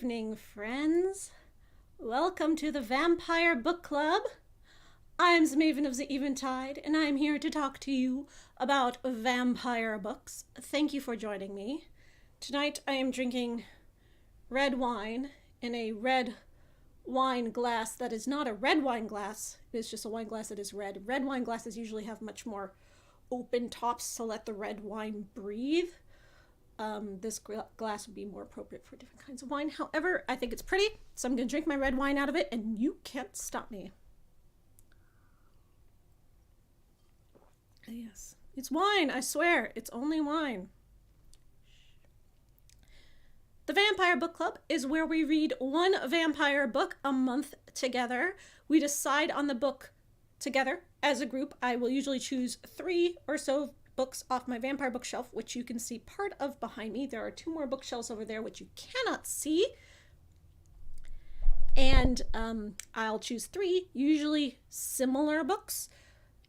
evening, friends. Welcome to the Vampire Book Club. I'm Maven of the Eventide, and I'm here to talk to you about vampire books. Thank you for joining me. Tonight I am drinking red wine in a red wine glass that is not a red wine glass. It is just a wine glass that is red. Red wine glasses usually have much more open tops to let the red wine breathe. This glass would be more appropriate for different kinds of wine. However, I think it's pretty, so I'm going to drink my red wine out of it, and you can't stop me. Yes, it's wine, I swear. It's only wine. The Vampire Book Club is where we read one vampire book a month together. We decide on the book together as a group. I will usually choose 3 or so books off my vampire bookshelf, which you can see part of behind me. There are 2 more bookshelves over there, which you cannot see. And I'll choose 3, usually similar books.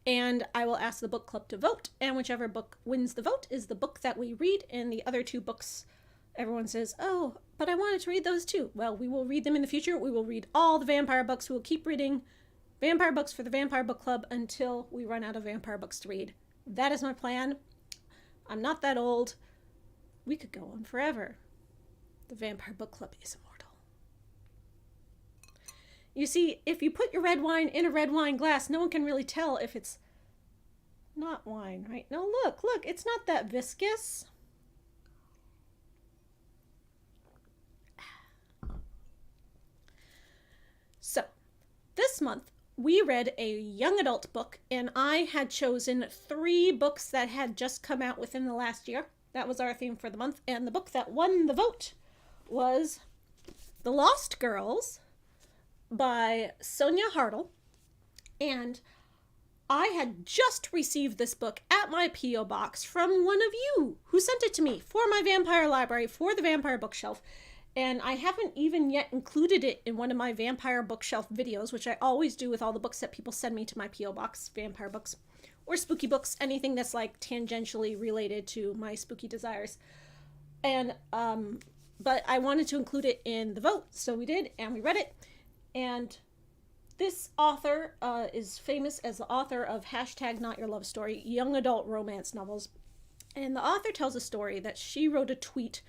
And I will ask the book club to vote. And whichever book wins the vote is the book that we read. And the other 2 books, everyone says, oh, but I wanted to read those too. Well, we will read them in the future. We will read all the vampire books. We will keep reading vampire books for the Vampire Book Club until we run out of vampire books to read. That is my plan. I'm not that old. We could go on forever. The Vampire Book Club is immortal. You see, if you put your red wine in a red wine glass, no one can really tell if it's not wine, right? No, look, it's not that viscous. So, this month, we read a young adult book, and I had chosen 3 books that had just come out within the last year. That was our theme for the month, and the book that won the vote was The Lost Girls by Sonia Hartl. And I had just received this book at my P.O. box from one of you who sent it to me for my vampire library, for the vampire bookshelf. And I haven't even yet included it in one of my vampire bookshelf videos, which I always do with all the books that people send me to my P.O. box, vampire books or spooky books, anything that's like tangentially related to my spooky desires. And, but I wanted to include it in the vote, so we did, and we read it. And this author is famous as the author of #NotYourLoveStory, young adult romance novels. And the author tells a story that she wrote a tweet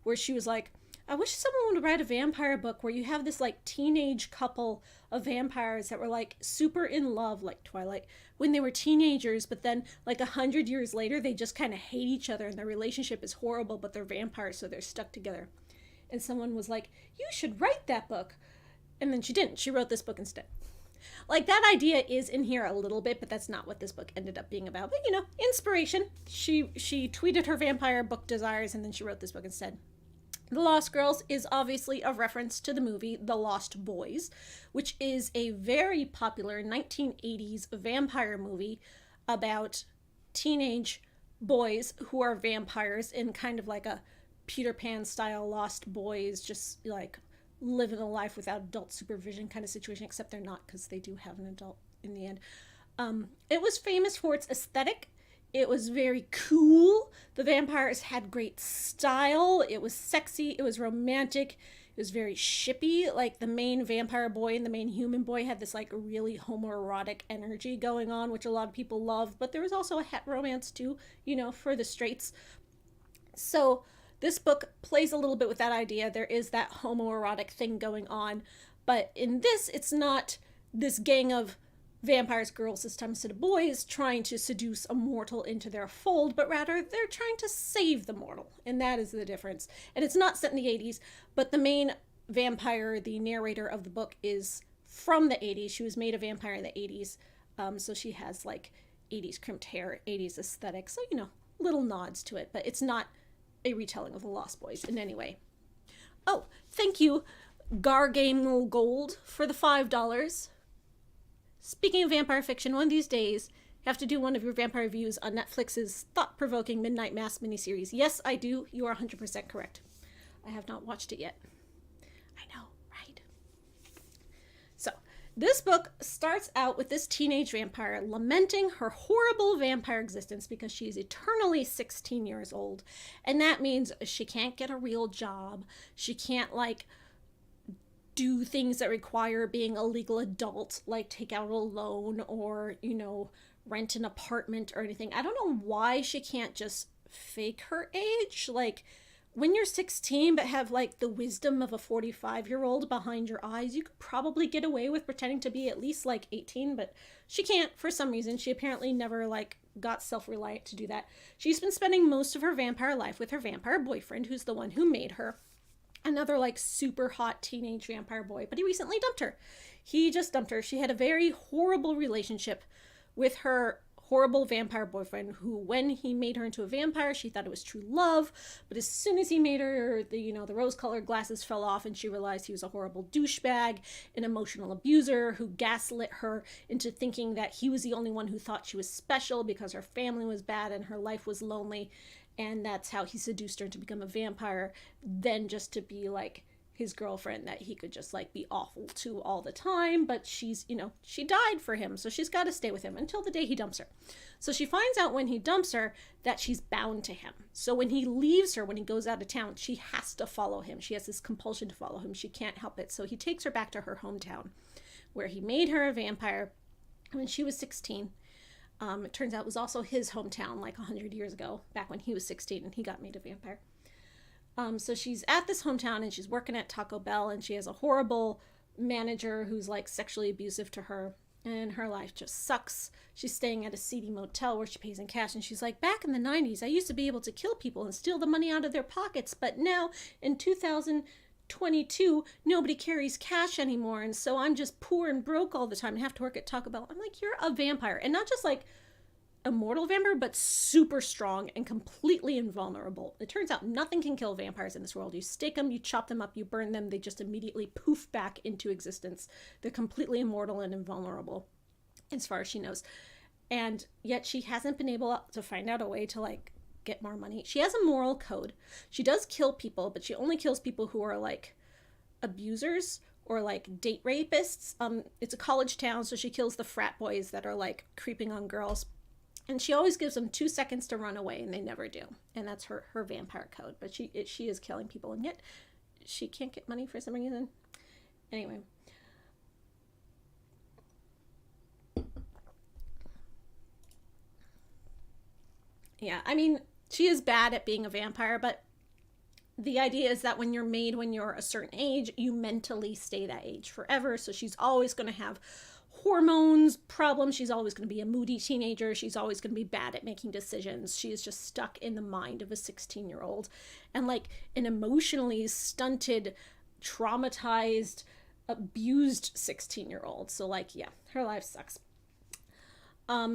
where she was like, I wish someone would write a vampire book where you have this like teenage couple of vampires that were like super in love, like Twilight, when they were teenagers, but then like 100 years later, they just kind of hate each other and their relationship is horrible, but they're vampires, so they're stuck together. And someone was like, you should write that book. And then she didn't. She wrote this book instead. Like, that idea is in here a little bit, but that's not what this book ended up being about. But, you know, inspiration. She tweeted her vampire book desires, and then she wrote this book instead. The Lost Girls is obviously a reference to the movie The Lost Boys, which is a very popular 1980s vampire movie about teenage boys who are vampires in kind of like a Peter Pan style Lost Boys, just like living a life without adult supervision kind of situation, except they're not, because they do have an adult in the end. It was famous for its aesthetic. It was very cool. The vampires had great style. It was sexy. It was romantic. It was very shippy. Like, the main vampire boy and the main human boy had this like really homoerotic energy going on, which a lot of people love. But there was also a het romance too, you know, for the straights. So this book plays a little bit with that idea. There is that homoerotic thing going on. But in this, it's not this gang of vampires, girls this time instead of boys, trying to seduce a mortal into their fold, but rather they're trying to save the mortal. And that is the difference. And it's not set in the 80s, but the main vampire, the narrator of the book, is from the 80s. She was made a vampire in the 80s. So she has like 80s crimped hair, 80s aesthetic. So, you know, little nods to it, but it's not a retelling of the Lost Boys in any way. Oh, thank you, Gargamel Gold, for the $5. Speaking of vampire fiction, one of these days, you have to do one of your vampire reviews on Netflix's thought-provoking Midnight Mass miniseries. Yes, I do. You are 100% correct. I have not watched it yet. I know, right? So, this book starts out with this teenage vampire lamenting her horrible vampire existence because she's eternally 16 years old. And that means she can't get a real job. She can't, like, do things that require being a legal adult, like take out a loan or, rent an apartment or anything. I don't know why she can't just fake her age. Like, when you're 16 but have like the wisdom of a 45-year-old behind your eyes, you could probably get away with pretending to be at least like 18, but she can't for some reason. She apparently never like got self-reliant to do that. She's been spending most of her vampire life with her vampire boyfriend, who's the one who made her. Another like super hot teenage vampire boy, but he recently dumped her. He just dumped her. She had a very horrible relationship with her horrible vampire boyfriend, who, when he made her into a vampire, she thought it was true love, but as soon as he made her, the rose-colored glasses fell off, and she realized he was a horrible douchebag, an emotional abuser who gaslit her into thinking that he was the only one who thought she was special because her family was bad and her life was lonely, and that's how he seduced her to become a vampire, then just to be like his girlfriend that he could just like be awful to all the time. But she's, she died for him, so she's got to stay with him until the day he dumps her. So she finds out when he dumps her that she's bound to him. So when he leaves her, when he goes out of town, she has to follow him. She has this compulsion to follow him. She can't help it. So he takes her back to her hometown where he made her a vampire when she was 16. It turns out it was also his hometown like 100 years ago, back when he was 16 and he got made a vampire. So she's at this hometown and she's working at Taco Bell, and she has a horrible manager who's like sexually abusive to her, and her life just sucks. She's staying at a seedy motel where she pays in cash, and she's like, back in the 90s, I used to be able to kill people and steal the money out of their pockets, but now in 2022, nobody carries cash anymore, and so I'm just poor and broke all the time and have to work at Taco Bell. I'm like, you're a vampire, and not just like immortal vampire, but super strong and completely invulnerable. It turns out nothing can kill vampires in this world. You stake them, you chop them up, you burn them, they just immediately poof back into existence. They're completely immortal and invulnerable, as far as she knows. And yet she hasn't been able to find out a way to like get more money. She has a moral code. She does kill people, but she only kills people who are like abusers or like date rapists. It's a college town, so she kills the frat boys that are like creeping on girls. And she always gives them 2 seconds to run away, and they never do. And that's her vampire code. But she is killing people, and yet she can't get money for some reason. Anyway. Yeah, I mean, she is bad at being a vampire, but the idea is that when you're made when you're a certain age, you mentally stay that age forever. So she's always going to have hormones problems. She's always going to be a moody teenager. She's always going to be bad at making decisions. She is just stuck in the mind of a 16-year-old and like an emotionally stunted, traumatized, abused 16-year-old. So like, yeah, her life sucks.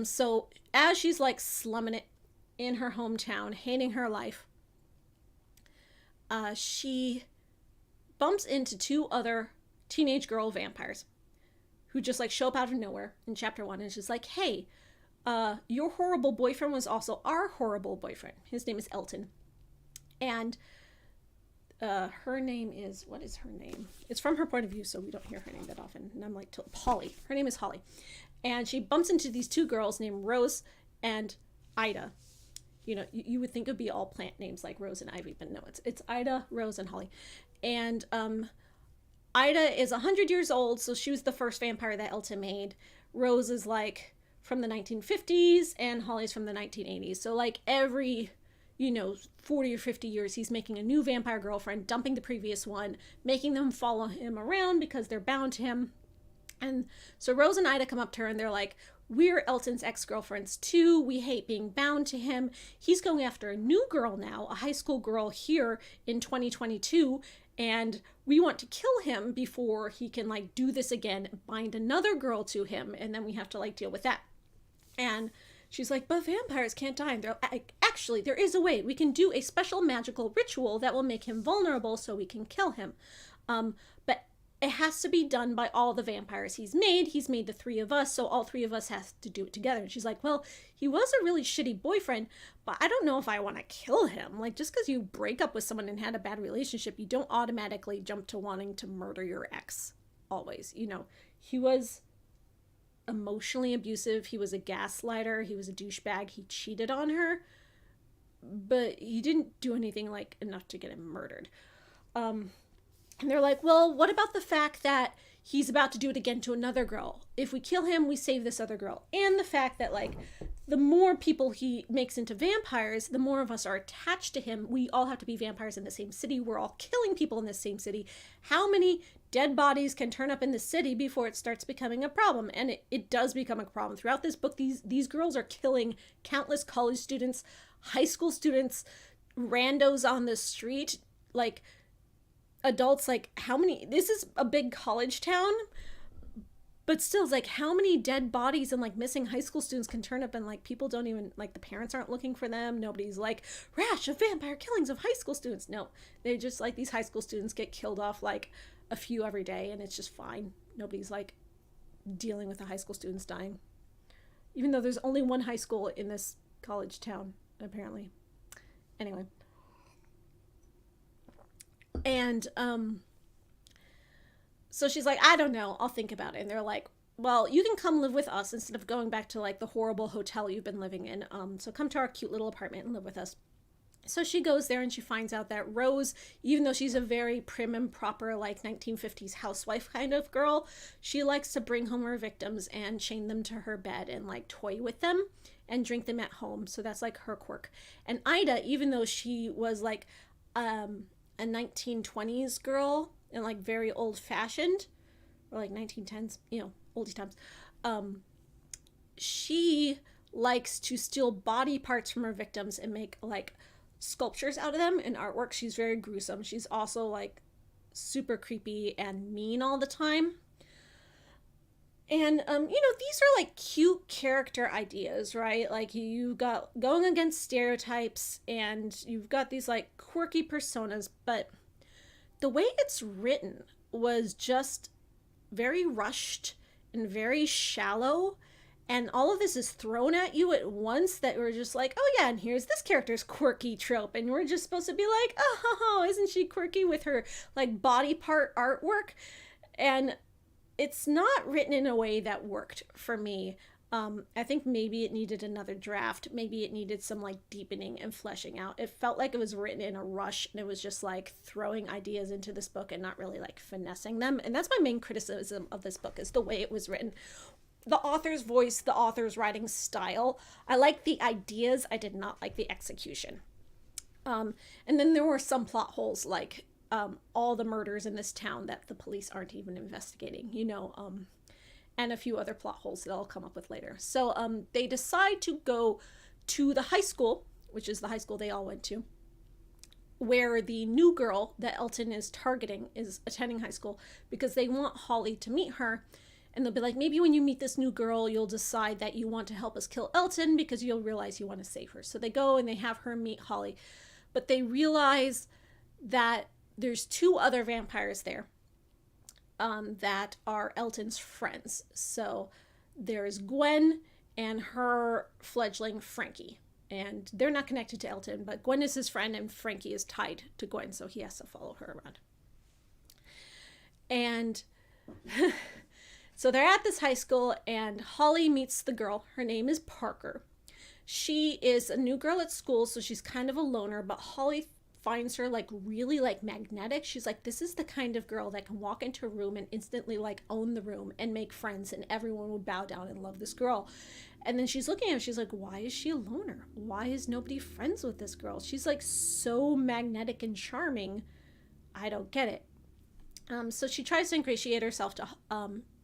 So as she's like slumming it in her hometown, hating her life, she bumps into 2 other teenage girl vampires who just like show up out of nowhere in chapter 1, and it's just like, hey, your horrible boyfriend was also our horrible boyfriend. His name is Elton. And her name is, what is her name? It's from her point of view, so we don't hear her name that often. And I'm like, Holly. Her name is Holly. And she bumps into these 2 girls named Rose and Ida. You would think it would be all plant names like Rose and Ivy, but no, it's Ida, Rose, and Holly. And Ida is 100 years old, so she was the first vampire that Elton made. Rose is like from the 1950s, and Holly's from the 1980s. So like every, 40 or 50 years, he's making a new vampire girlfriend, dumping the previous one, making them follow him around because they're bound to him. And so Rose and Ida come up to her and they're like, we're Elton's ex-girlfriends too. We hate being bound to him. He's going after a new girl now, a high school girl here in 2022. And we want to kill him before he can like do this again, bind another girl to him. And then we have to like deal with that. And she's like, but vampires can't die. And they're like, actually, there is a way. We can do a special magical ritual that will make him vulnerable so we can kill him. But it has to be done by all the vampires he's made. He's made the 3 of us, so all 3 of us has to do it together. And she's like, well, he was a really shitty boyfriend, but I don't know if I want to kill him. Like, just because you break up with someone and had a bad relationship, you don't automatically jump to wanting to murder your ex. Always. He was emotionally abusive. He was a gaslighter. He was a douchebag. He cheated on her, but he didn't do anything like enough to get him murdered. And they're like, well, what about the fact that he's about to do it again to another girl? If we kill him, we save this other girl. And the fact that, like, the more people he makes into vampires, the more of us are attached to him. We all have to be vampires in the same city. We're all killing people in the same city. How many dead bodies can turn up in the city before it starts becoming a problem? And it does become a problem. Throughout this book, these girls are killing countless college students, high school students, randos on the street, like adults. Like, how many, this is a big college town, but still, it's like, how many dead bodies and like missing high school students can turn up, and like people don't even, like, the parents aren't looking for them. Nobody's like, rash of vampire killings of high school students. No, they just, like, these high school students get killed off like a few every day, and it's just fine. Nobody's like dealing with the high school students dying, even though there's only one high school in this college town, apparently. Anyway. And so she's like, I don't know, I'll think about it. And they're like, well, you can come live with us instead of going back to like the horrible hotel you've been living in. So come to our cute little apartment and live with us. So she goes there and she finds out that Rose, even though she's a very prim and proper, like 1950s housewife kind of girl, she likes to bring home her victims and chain them to her bed and like toy with them and drink them at home. So that's like her quirk. And Ida, even though she was like a 1920s girl and like very old fashioned, or like 1910s, oldie times, she likes to steal body parts from her victims and make like sculptures out of them and artwork. She's very gruesome. She's also like super creepy and mean all the time. And these are like cute character ideas, right? Like, you got going against stereotypes and you've got these like quirky personas, but the way it's written was just very rushed and very shallow. And all of this is thrown at you at once that we're just like, oh yeah, and here's this character's quirky trope. And we're just supposed to be like, oh, isn't she quirky with her like body part artwork? And it's not written in a way that worked for me. I think maybe it needed another draft. Maybe it needed some like deepening and fleshing out. It felt like it was written in a rush, and it was just like throwing ideas into this book and not really like finessing them. And that's my main criticism of this book, is the way it was written. The author's voice, the author's writing style. I like the ideas. I did not like the execution. And then there were some plot holes, like all the murders in this town that the police aren't even investigating, and a few other plot holes that I'll come up with later. So they decide to go to the high school, which is the high school they all went to, where the new girl that Elton is targeting is attending high school, because they want Holly to meet her. And they'll be like, maybe when you meet this new girl, you'll decide that you want to help us kill Elton, because you'll realize you want to save her. So they go and they have her meet Holly. But they realize that there's two other vampires there that are Elton's friends. So there's Gwen and her fledgling Frankie. And they're not connected to Elton, but Gwen is his friend and Frankie is tied to Gwen, so he has to follow her around. And so they're at this high school, and Holly meets the girl. Her name is Parker. She is a new girl at school, so she's kind of a loner, but Holly finds her like really like magnetic. She's like, this is the kind of girl that can walk into a room and instantly like own the room and make friends, and everyone would bow down and love this girl. And then she's looking at her, she's like, why is she a loner? Why is nobody friends with this girl? She's like so magnetic and charming. I don't get it. So she tries to ingratiate herself to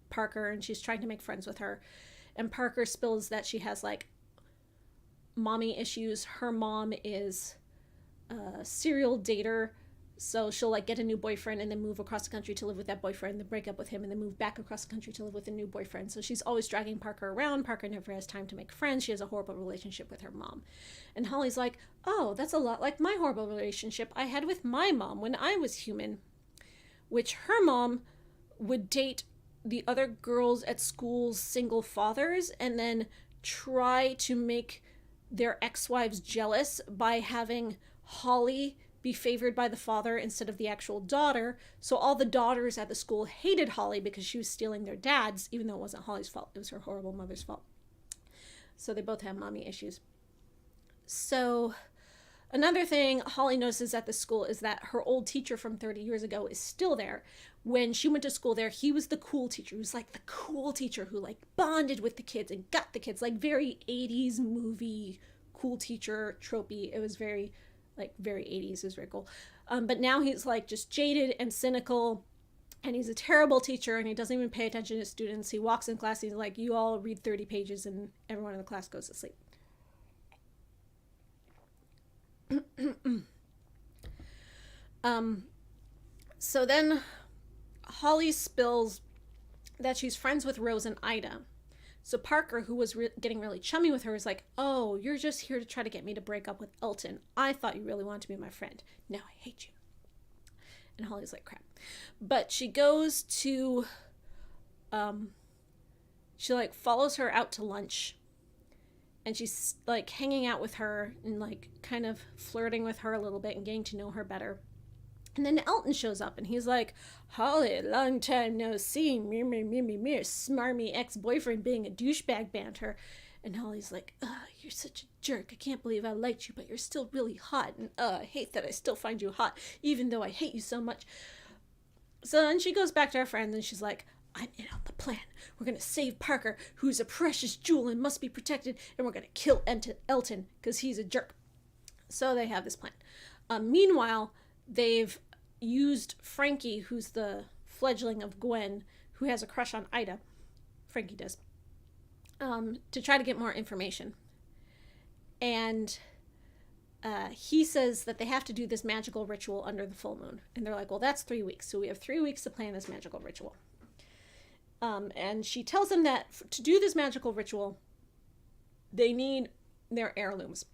Parker, and she's trying to make friends with her. And Parker spills that she has like mommy issues. Her mom is a serial dater, so she'll like get a new boyfriend and then move across the country to live with that boyfriend, then break up with him and then move back across the country to live with a new boyfriend. So she's always dragging Parker around. Parker never has time to make friends. She has a horrible relationship with her mom. And Holly's like, oh, that's a lot like my horrible relationship I had with my mom when I was human, which her mom would date the other girls at school's single fathers and then try to make their ex-wives jealous by having Holly be favored by the father instead of the actual daughter. So all the daughters at the school hated Holly because she was stealing their dads, even though it wasn't Holly's fault. It was her horrible mother's fault. So they both have mommy issues. So Another thing Holly notices at the school is that her old teacher from 30 years ago is still there. When she went to school there, he was the cool teacher. He was like the cool teacher who like bonded with the kids and got the kids, like very 80s movie cool teacher tropey. It was very 80s. It was very cool. But now he's like just jaded and cynical, and he's a terrible teacher, and he doesn't even pay attention to students. He walks in class and he's like, you all read 30 pages, and everyone in the class goes to sleep. So then Holly spills that she's friends with Rose and Ida. So Parker, who was getting really chummy with her, is like, oh, you're just here to try to get me to break up with Elton. I thought you really wanted to be my friend. Now I hate you. And Holly's like, crap. But she goes to, she like follows her out to lunch. And she's like hanging out with her and like kind of flirting with her a little bit and getting to know her better. And then Elton shows up and he's like, Holly, long time no see. Me, smarmy ex-boyfriend being a douchebag banter. And Holly's like, you're such a jerk. I can't believe I liked you, but you're still really hot. And I hate that I still find you hot, even though I hate you so much. So then she goes back to her friends and she's like, I'm in on the plan. We're going to save Parker, who's a precious jewel and must be protected, and we're going to kill Elton because he's a jerk. So they have this plan. Meanwhile, they've used Frankie, who's the fledgling of Gwen, who has a crush on Ida. Frankie does. To try to get more information. And he says that they have to do this magical ritual under the full moon. And they're like, well, that's 3 weeks. So we have 3 weeks to plan this magical ritual. And she tells them that to do this magical ritual, they need their heirlooms.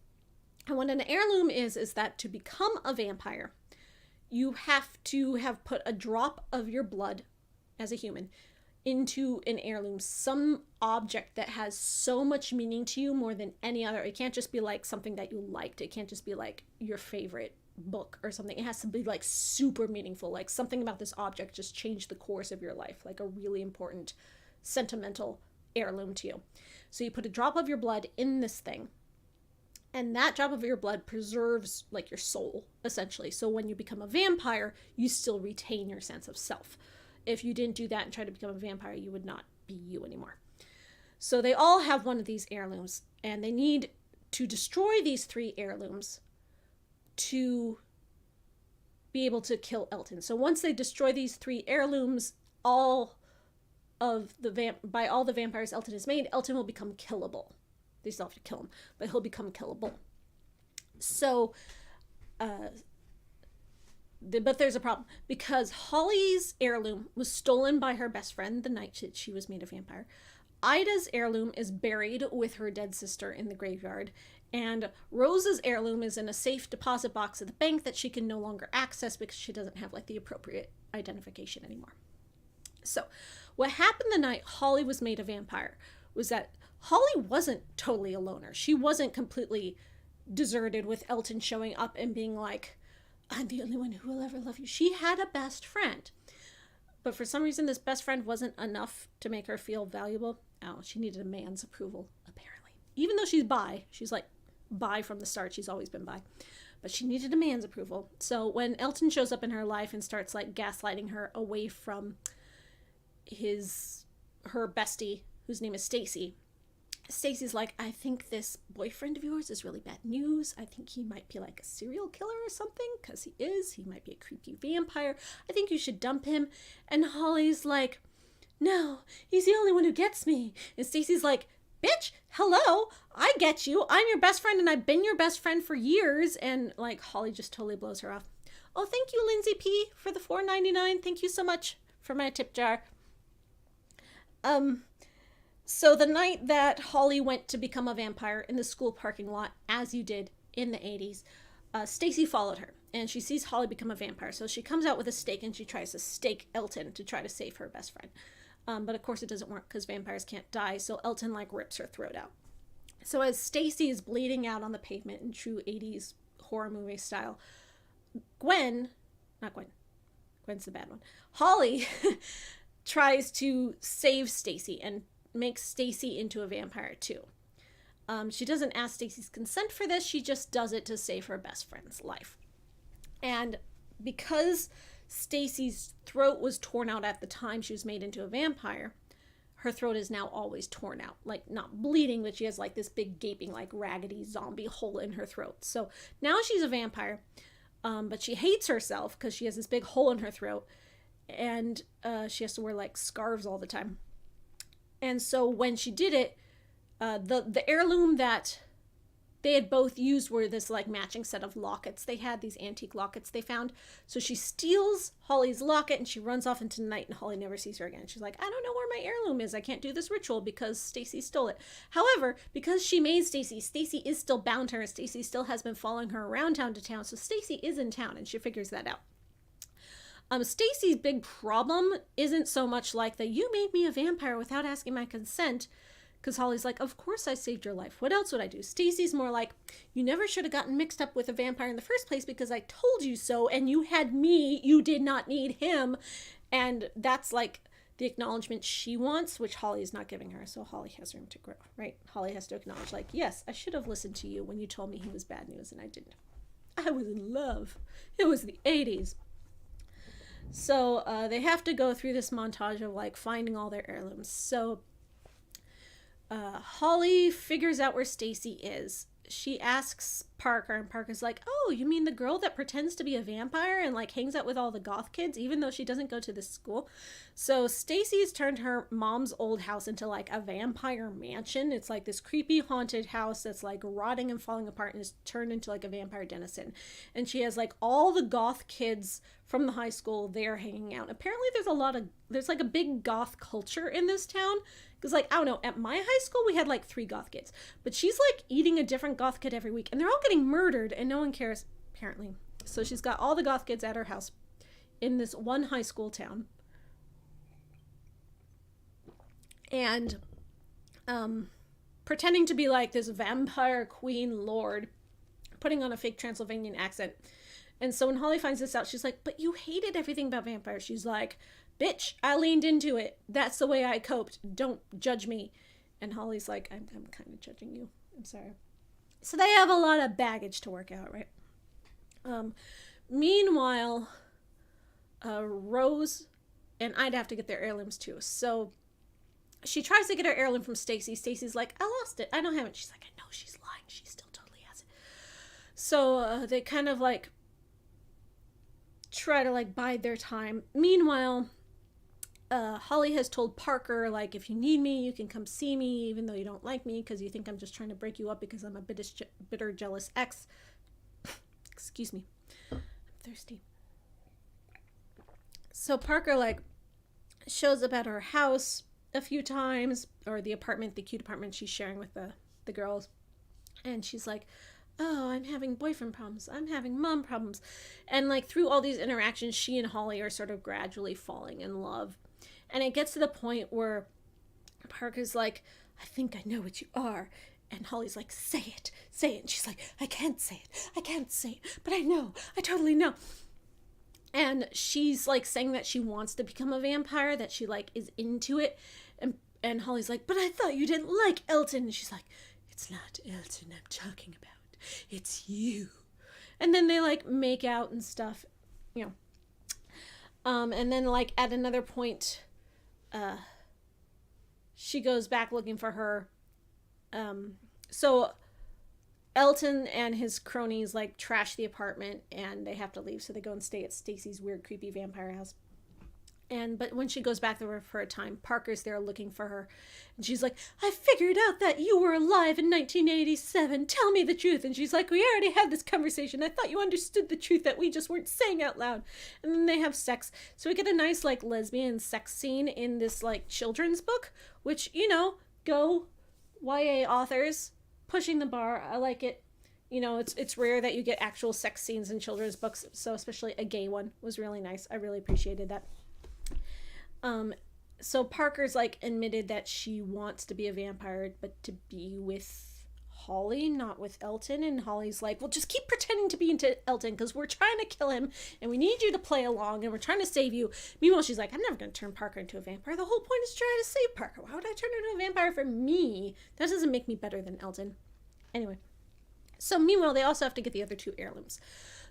And what an heirloom is that to become a vampire, you have to have put a drop of your blood as a human into an heirloom, some object that has so much meaning to you more than any other. It can't just be like something that you liked. It can't just be like your favorite book or something. It has to be like super meaningful, like something about this object just changed the course of your life, like a really important sentimental heirloom to you. So you put a drop of your blood in this thing, and that drop of your blood preserves like your soul, essentially. So when you become a vampire, you still retain your sense of self. If you didn't do that and try to become a vampire, you would not be you anymore. So they all have one of these heirlooms, and they need to destroy these 3 heirlooms to be able to kill Elton. So once they destroy these 3 heirlooms, by all the vampires Elton has made, Elton will become killable. They still have to kill him, but he'll become killable. So, but there's a problem, because Holly's heirloom was stolen by her best friend the night she was made a vampire. Ida's heirloom is buried with her dead sister in the graveyard, and Rose's heirloom is in a safe deposit box at the bank that she can no longer access because she doesn't have like the appropriate identification anymore. So what happened the night Holly was made a vampire was that Holly wasn't totally a loner. She wasn't completely deserted with Elton showing up and being like, I'm the only one who will ever love you. She had a best friend. But for some reason, this best friend wasn't enough to make her feel valuable. Oh, she needed a man's approval, apparently. Even though she's bi, she's like bi from the start. She's always been bi. But she needed a man's approval. So when Elton shows up in her life and starts like gaslighting her away from her bestie, whose name is Stacy, Stacy's like, I think this boyfriend of yours is really bad news. I think he might be like a serial killer or something, because he is. He might be a creepy vampire. I think you should dump him. And Holly's like, no, he's the only one who gets me. And Stacy's like, bitch, hello, I get you. I'm your best friend, and I've been your best friend for years. And like, Holly just totally blows her off. Oh, thank you, Lindsay P, for the $4.99. Thank you so much for my tip jar. So the night that Holly went to become a vampire in the school parking lot, as you did in the 80s, Stacy followed her, and she sees Holly become a vampire. So she comes out with a stake, and she tries to stake Elton to try to save her best friend. But of course it doesn't work because vampires can't die, so Elton like rips her throat out. So as Stacy is bleeding out on the pavement in true 80s horror movie style, Gwen's the bad one, Holly tries to save Stacy and makes Stacy into a vampire too. She doesn't ask Stacy's consent for this. She just does it to save her best friend's life. And because Stacy's throat was torn out at the time she was made into a vampire, her throat is now always torn out. Like, not bleeding, but she has like this big gaping, like raggedy zombie hole in her throat. So now she's a vampire, but she hates herself because she has this big hole in her throat. And she has to wear like scarves all the time. And so when she did it, the heirloom that they had both used were this like matching set of lockets. They had these antique lockets they found. So she steals Holly's locket and she runs off into the night, and Holly never sees her again. She's like, I don't know where my heirloom is. I can't do this ritual because Stacy stole it. However, because she made Stacy, Stacy is still bound to her. Stacy still has been following her around town to town. So Stacy is in town, and she figures that out. Stacy's big problem isn't so much like that you made me a vampire without asking my consent, because Holly's like, of course I saved your life. What else would I do? Stacy's more like, you never should have gotten mixed up with a vampire in the first place because I told you so, and you had me. You did not need him. And that's like the acknowledgement she wants, which Holly is not giving her. So Holly has room to grow, right? Holly has to acknowledge, like, yes, I should have listened to you when you told me he was bad news, and I didn't. I was in love. It was the 80s. So they have to go through this montage of like finding all their heirlooms. So Holly figures out where Stacy is. She asks Parker, and Parker's like, oh, you mean the girl that pretends to be a vampire and like hangs out with all the goth kids even though she doesn't go to this school? So Stacy's turned her mom's old house into like a vampire mansion. It's like this creepy haunted house that's like rotting and falling apart and is turned into like a vampire denizen. And she has like all the goth kids from the high school there hanging out. Apparently there's like a big goth culture in this town. Because, like, I don't know, at my high school, we had, like, 3 goth kids. But she's, like, eating a different goth kid every week. And they're all getting murdered, and no one cares, apparently. So she's got all the goth kids at her house in this one high school town. And pretending to be, like, this vampire queen lord, putting on a fake Transylvanian accent. And so when Holly finds this out, she's like, but you hated everything about vampires. She's like, bitch, I leaned into it. That's the way I coped. Don't judge me. And Holly's like, I'm kind of judging you. I'm sorry. So they have a lot of baggage to work out, right? Meanwhile, Rose and I'd have to get their heirlooms too. So she tries to get her heirloom from Stacy. Stacy's like, I lost it. I don't have it. She's like, I know, she's lying. She still totally has it. So they kind of like try to like bide their time. Meanwhile, Holly has told Parker, like, if you need me, you can come see me, even though you don't like me, because you think I'm just trying to break you up because I'm a bitter, jealous ex. Excuse me. I'm thirsty. So Parker, like, shows up at her house a few times, or the apartment, the cute apartment she's sharing with the girls. And she's like, oh, I'm having boyfriend problems. I'm having mom problems. And, like, through all these interactions, she and Holly are sort of gradually falling in love. And it gets to the point where Parker's like, I think I know what you are. And Holly's like, say it. And she's like, I can't say it. But I know. I totally know. And she's like saying that she wants to become a vampire, that she like is into it. And Holly's like, but I thought you didn't like Elton. And she's like, it's not Elton I'm talking about. It's you. And then they like make out and stuff, you know. And then like at another point, she goes back looking for her. So Elton and his cronies like trash the apartment and they have to leave. So they go and stay at Stacy's weird, creepy vampire house. But when she goes back there for a time, Parker's there looking for her. And she's like, I figured out that you were alive in 1987. Tell me the truth. And she's like, we already had this conversation. I thought you understood the truth that we just weren't saying out loud. And then they have sex. So we get a nice like lesbian sex scene in this like children's book, which, you know, go YA authors pushing the bar. I like it. You know, it's rare that you get actual sex scenes in children's books. So especially a gay one was really nice. I really appreciated that. So Parker's like admitted that she wants to be a vampire, but to be with Holly, not with Elton. And Holly's like, well, just keep pretending to be into Elton because we're trying to kill him and we need you to play along and we're trying to save you. Meanwhile, she's like, I'm never going to turn Parker into a vampire. The whole point is trying to save Parker. Why would I turn into a vampire for me? That doesn't make me better than Elton. Anyway. So meanwhile, they also have to get the other 2 heirlooms.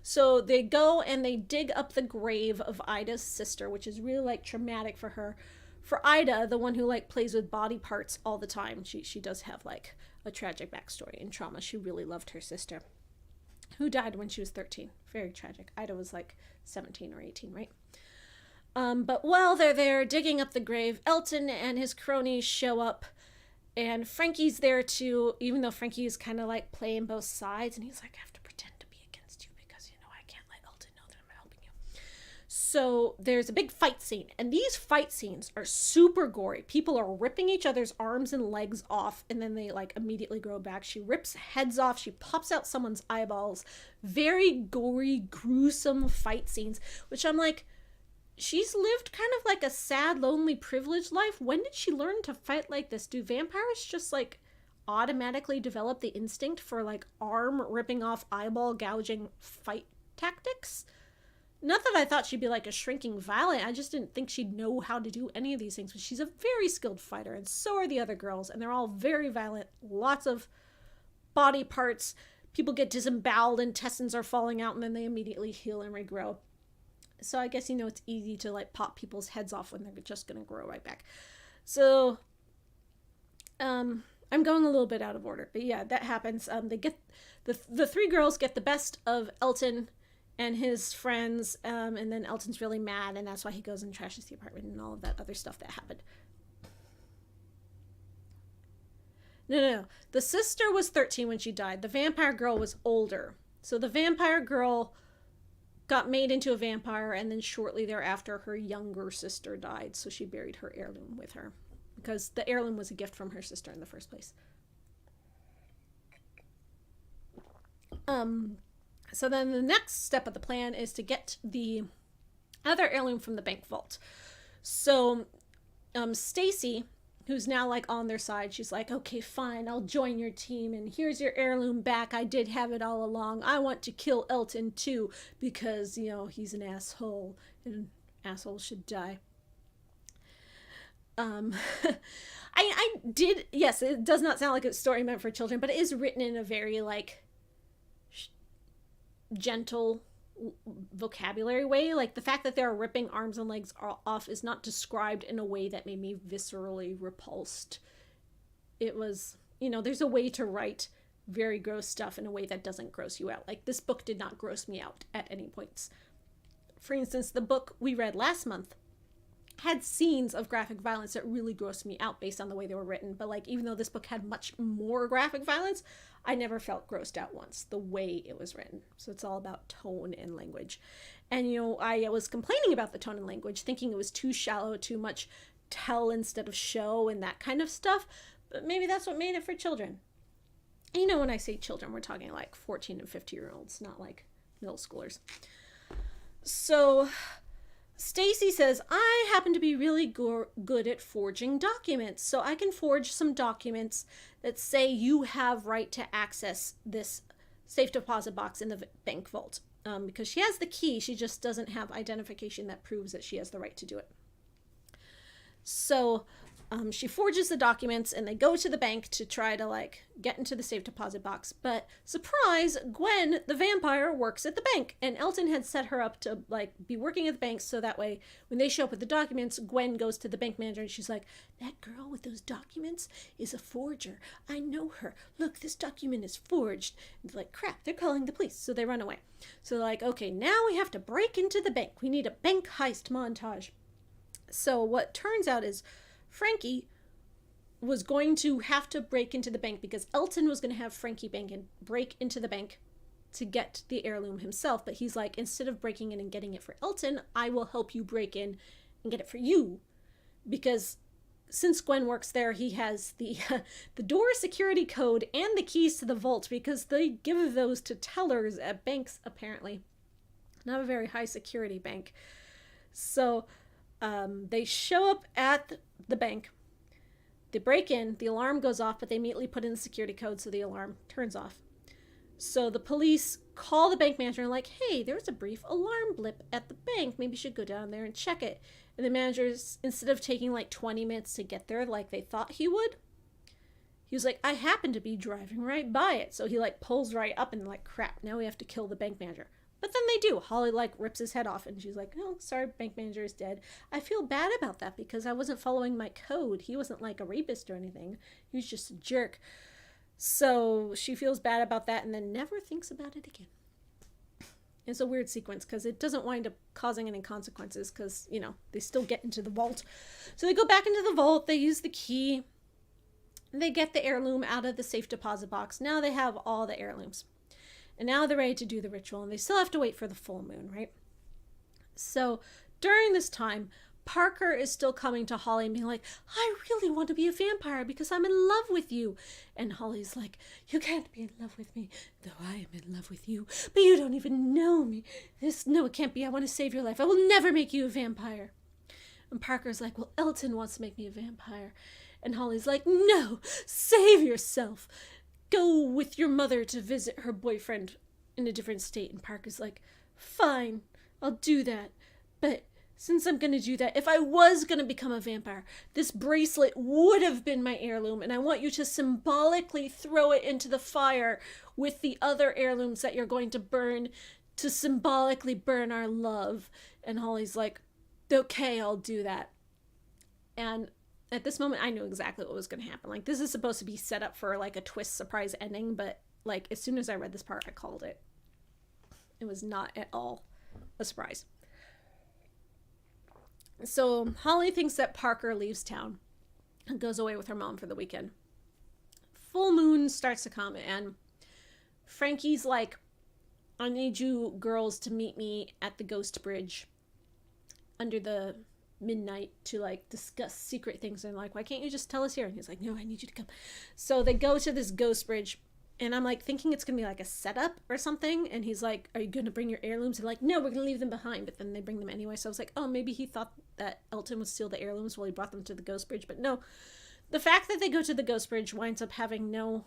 So they go and they dig up the grave of Ida's sister, which is really like traumatic for her. For Ida, the one who like plays with body parts all the time, she does have like a tragic backstory and trauma. She really loved her sister, who died when she was 13. Very tragic. Ida was like 17 or 18, right? But while they're there digging up the grave, Elton and his cronies show up, and Frankie's there too, even though Frankie is kind of like playing both sides, and he's like, I have to pretend to be against you because, you know, I can't let Elton know that I'm helping you. So there's a big fight scene, and these fight scenes are super gory. People are ripping each other's arms and legs off, and then they like immediately grow back. She rips heads off. She pops out someone's eyeballs. Very gory, gruesome fight scenes, which I'm like, she's lived kind of like a sad, lonely, privileged life. When did she learn to fight like this? Do vampires just like automatically develop the instinct for like arm ripping off, eyeball gouging fight tactics? Not that I thought she'd be like a shrinking violet. I just didn't think she'd know how to do any of these things. But she's a very skilled fighter, and so are the other girls. And they're all very violent. Lots of body parts. People get disemboweled, intestines are falling out, and then they immediately heal and regrow. So I guess, you know, it's easy to like pop people's heads off when they're just going to grow right back. So I'm going a little bit out of order. But yeah, that happens. They get the 3 girls get the best of Elton and his friends, and then Elton's really mad, and that's why he goes and trashes the apartment and all of that other stuff that happened. No. The sister was 13 when she died. The vampire girl was older. So the vampire girl got made into a vampire, and then shortly thereafter, her younger sister died, so she buried her heirloom with her, because the heirloom was a gift from her sister in the first place. So then the next step of the plan is to get the other heirloom from the bank vault. So Stacy, who's now like on their side, she's like, okay, fine, I'll join your team, and here's your heirloom back. I did have it all along. I want to kill Elton too, because, you know, he's an asshole, and assholes should die. I did, yes, it does not sound like a story meant for children, but it is written in a very like gentle vocabulary way. Like the fact that they're ripping arms and legs off is not described in a way that made me viscerally repulsed. It was, you know, there's a way to write very gross stuff in a way that doesn't gross you out. Like this book did not gross me out at any points. For instance, the book we read last month had scenes of graphic violence that really grossed me out based on the way they were written. But like, even though this book had much more graphic violence, I never felt grossed out once, the way it was written. So it's all about tone and language. And, you know, I was complaining about the tone and language, thinking it was too shallow, too much tell instead of show and that kind of stuff. But maybe that's what made it for children. And, you know, when I say children, we're talking like 14 and 15-year-olds, not like middle schoolers. So Stacy says, I happen to be really good at forging documents, so I can forge some documents that say you have right to access this safe deposit box in the bank vault. Because she has the key, she just doesn't have identification that proves that she has the right to do it. So she forges the documents, and they go to the bank to try to like get into the safe deposit box. But surprise, Gwen, the vampire, works at the bank, and Elton had set her up to like be working at the bank, so that way when they show up with the documents, Gwen goes to the bank manager and she's like, that girl with those documents is a forger. I know her. Look, this document is forged. And they're like, crap, they're calling the police. So they run away. So they're like, okay, now we have to break into the bank. We need a bank heist montage. So what turns out is Frankie was going to have to break into the bank because Elton was going to have Frankie break into the bank to get the heirloom himself. But he's like, instead of breaking in and getting it for Elton, I will help you break in and get it for you. Because since Gwen works there, he has the door security code and the keys to the vault, because they give those to tellers at banks, apparently. Not a very high security bank. So they show up at the bank. They break in, the alarm goes off, but they immediately put in the security code so the alarm turns off. So the police call the bank manager and like, hey, there was a brief alarm blip at the bank. Maybe you should go down there and check it. And the manager's, instead of taking like 20 minutes to get there like they thought he would, he was like, I happened to be driving right by it. So he like pulls right up and like, crap, now we have to kill the bank manager. But then they do. Holly like rips his head off and she's like, oh, sorry, bank manager is dead. I feel bad about that because I wasn't following my code. He wasn't like a rapist or anything. He was just a jerk. So she feels bad about that and then never thinks about it again. It's a weird sequence because it doesn't wind up causing any consequences because, you know, they still get into the vault. So they go back into the vault. They use the key. They get the heirloom out of the safe deposit box. Now they have all the heirlooms. And now they're ready to do the ritual, and they still have to wait for the full moon, right? So during this time, Parker is still coming to Holly and being like, I really want to be a vampire because I'm in love with you. And Holly's like, you can't be in love with me, though I am in love with you, but you don't even know me. No, it can't be. I want to save your life. I will never make you a vampire. And Parker's like, well, Elton wants to make me a vampire. And Holly's like, no, save yourself. Go with your mother to visit her boyfriend in a different state. And Parker's like, fine, I'll do that. But since I'm going to do that, if I was going to become a vampire, this bracelet would have been my heirloom. And I want you to symbolically throw it into the fire with the other heirlooms that you're going to burn to symbolically burn our love. And Holly's like, okay, I'll do that. And at this moment, I knew exactly what was going to happen. Like, this is supposed to be set up for, like, a twist surprise ending, but, like, as soon as I read this part, I called it. It was not at all a surprise. So, Holly thinks that Parker leaves town and goes away with her mom for the weekend. Full moon starts to come, and Frankie's like, I need you girls to meet me at the Ghost Bridge under the midnight to like discuss secret things. And like, why can't you just tell us here? And he's like, no, I need you to come. So they go to this Ghost Bridge, and I'm like thinking it's gonna be like a setup or something. And he's like, are you gonna bring your heirlooms? And like, no, we're gonna leave them behind. But then they bring them anyway. So I was like, oh, maybe he thought that Elton would steal the heirlooms while he brought them to the Ghost Bridge. But no, the fact that they go to the Ghost Bridge winds up having no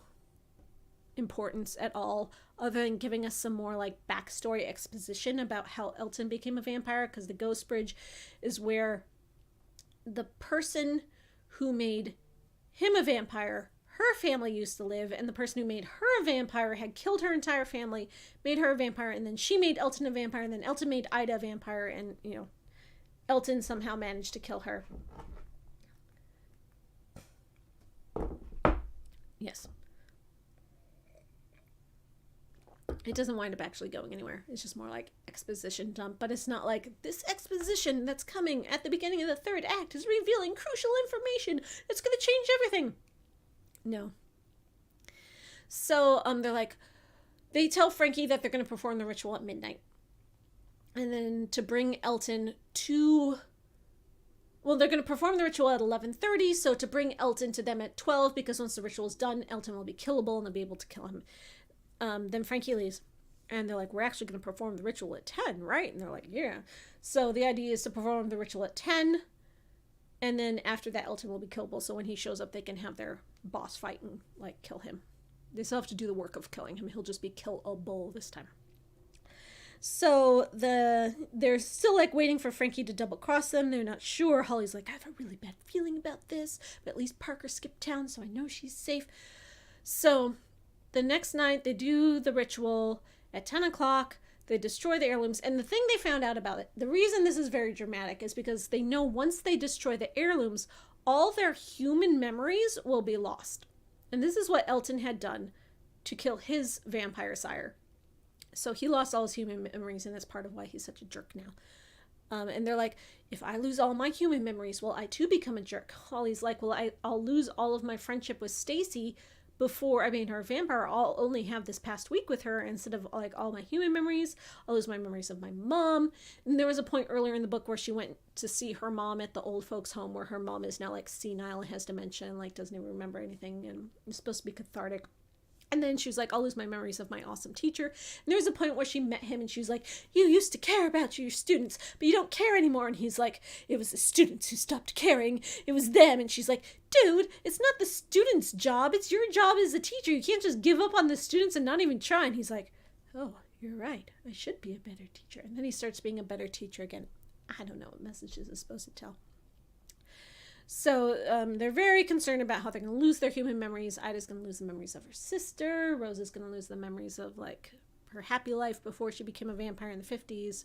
importance at all, other than giving us some more like backstory exposition about how Elton became a vampire, because the Ghost Bridge is where the person who made him a vampire, her family used to live, and the person who made her a vampire had killed her entire family, made her a vampire, and then she made Elton a vampire, and then Elton made Ida a vampire, and, you know, Elton somehow managed to kill her. Yes. It doesn't wind up actually going anywhere. It's just more like exposition dump. But it's not like, this exposition that's coming at the beginning of the third act is revealing crucial information that's going to change everything. No. So they're like, they tell Frankie that they're going to perform the ritual at midnight. And then to bring Elton to... Well, they're going to perform the ritual at 11:30, so to bring Elton to them at 12, because once the ritual is done, Elton will be killable and they'll be able to kill him. Then Frankie leaves, and they're like, we're actually going to perform the ritual at 10, right? And they're like, yeah. So the idea is to perform the ritual at 10, and then after that, Elton will be killable, so when he shows up, they can have their boss fight and, like, kill him. They still have to do the work of killing him. He'll just be killable this time. So they're still like waiting for Frankie to double cross them. They're not sure. Holly's like, I have a really bad feeling about this, but at least Parker skipped town, so I know she's safe. So the next night they do the ritual at 10 o'clock. They destroy the heirlooms. And the thing they found out about it, the reason this is very dramatic is because they know once they destroy the heirlooms, all their human memories will be lost. And this is what Elton had done to kill his vampire sire. So he lost all his human memories, and that's part of why he's such a jerk now. And they're like, if I lose all my human memories, will I too become a jerk? Holly's like, well, I'll lose all of my friendship with Stacy before I made her a vampire. I'll only have this past week with her instead of like all my human memories. I'll lose my memories of my mom. And there was a point earlier in the book where she went to see her mom at the old folks home, where her mom is now like senile and has dementia and like doesn't even remember anything, and it's supposed to be cathartic. And then she was like, I'll lose my memories of my awesome teacher. And there was a point where she met him and she was like, you used to care about your students, but you don't care anymore. And he's like, it was the students who stopped caring. It was them. And she's like, dude, it's not the students' job. It's your job as a teacher. You can't just give up on the students and not even try. And he's like, oh, you're right. I should be a better teacher. And then he starts being a better teacher again. I don't know what messages it's supposed to tell. So they're very concerned about how they're going to lose their human memories. Ida's going to lose the memories of her sister. Rose is going to lose the memories of, like, her happy life before she became a vampire in the 50s.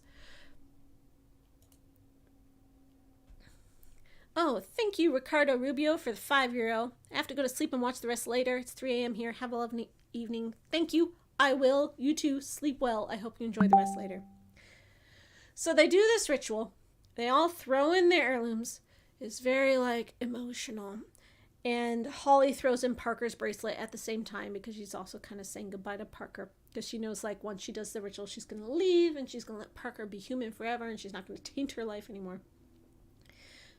Oh, thank you, Ricardo Rubio, for the €5. I have to go to sleep and watch the rest later. It's 3 a.m. here. Have a lovely evening. Thank you. I will. You too. Sleep well. I hope you enjoy the rest later. So they do this ritual. They all throw in their heirlooms. It's very, like, emotional. And Holly throws in Parker's bracelet at the same time because she's also kind of saying goodbye to Parker. Because she knows, like, once she does the ritual, she's going to leave and she's going to let Parker be human forever and she's not going to taint her life anymore.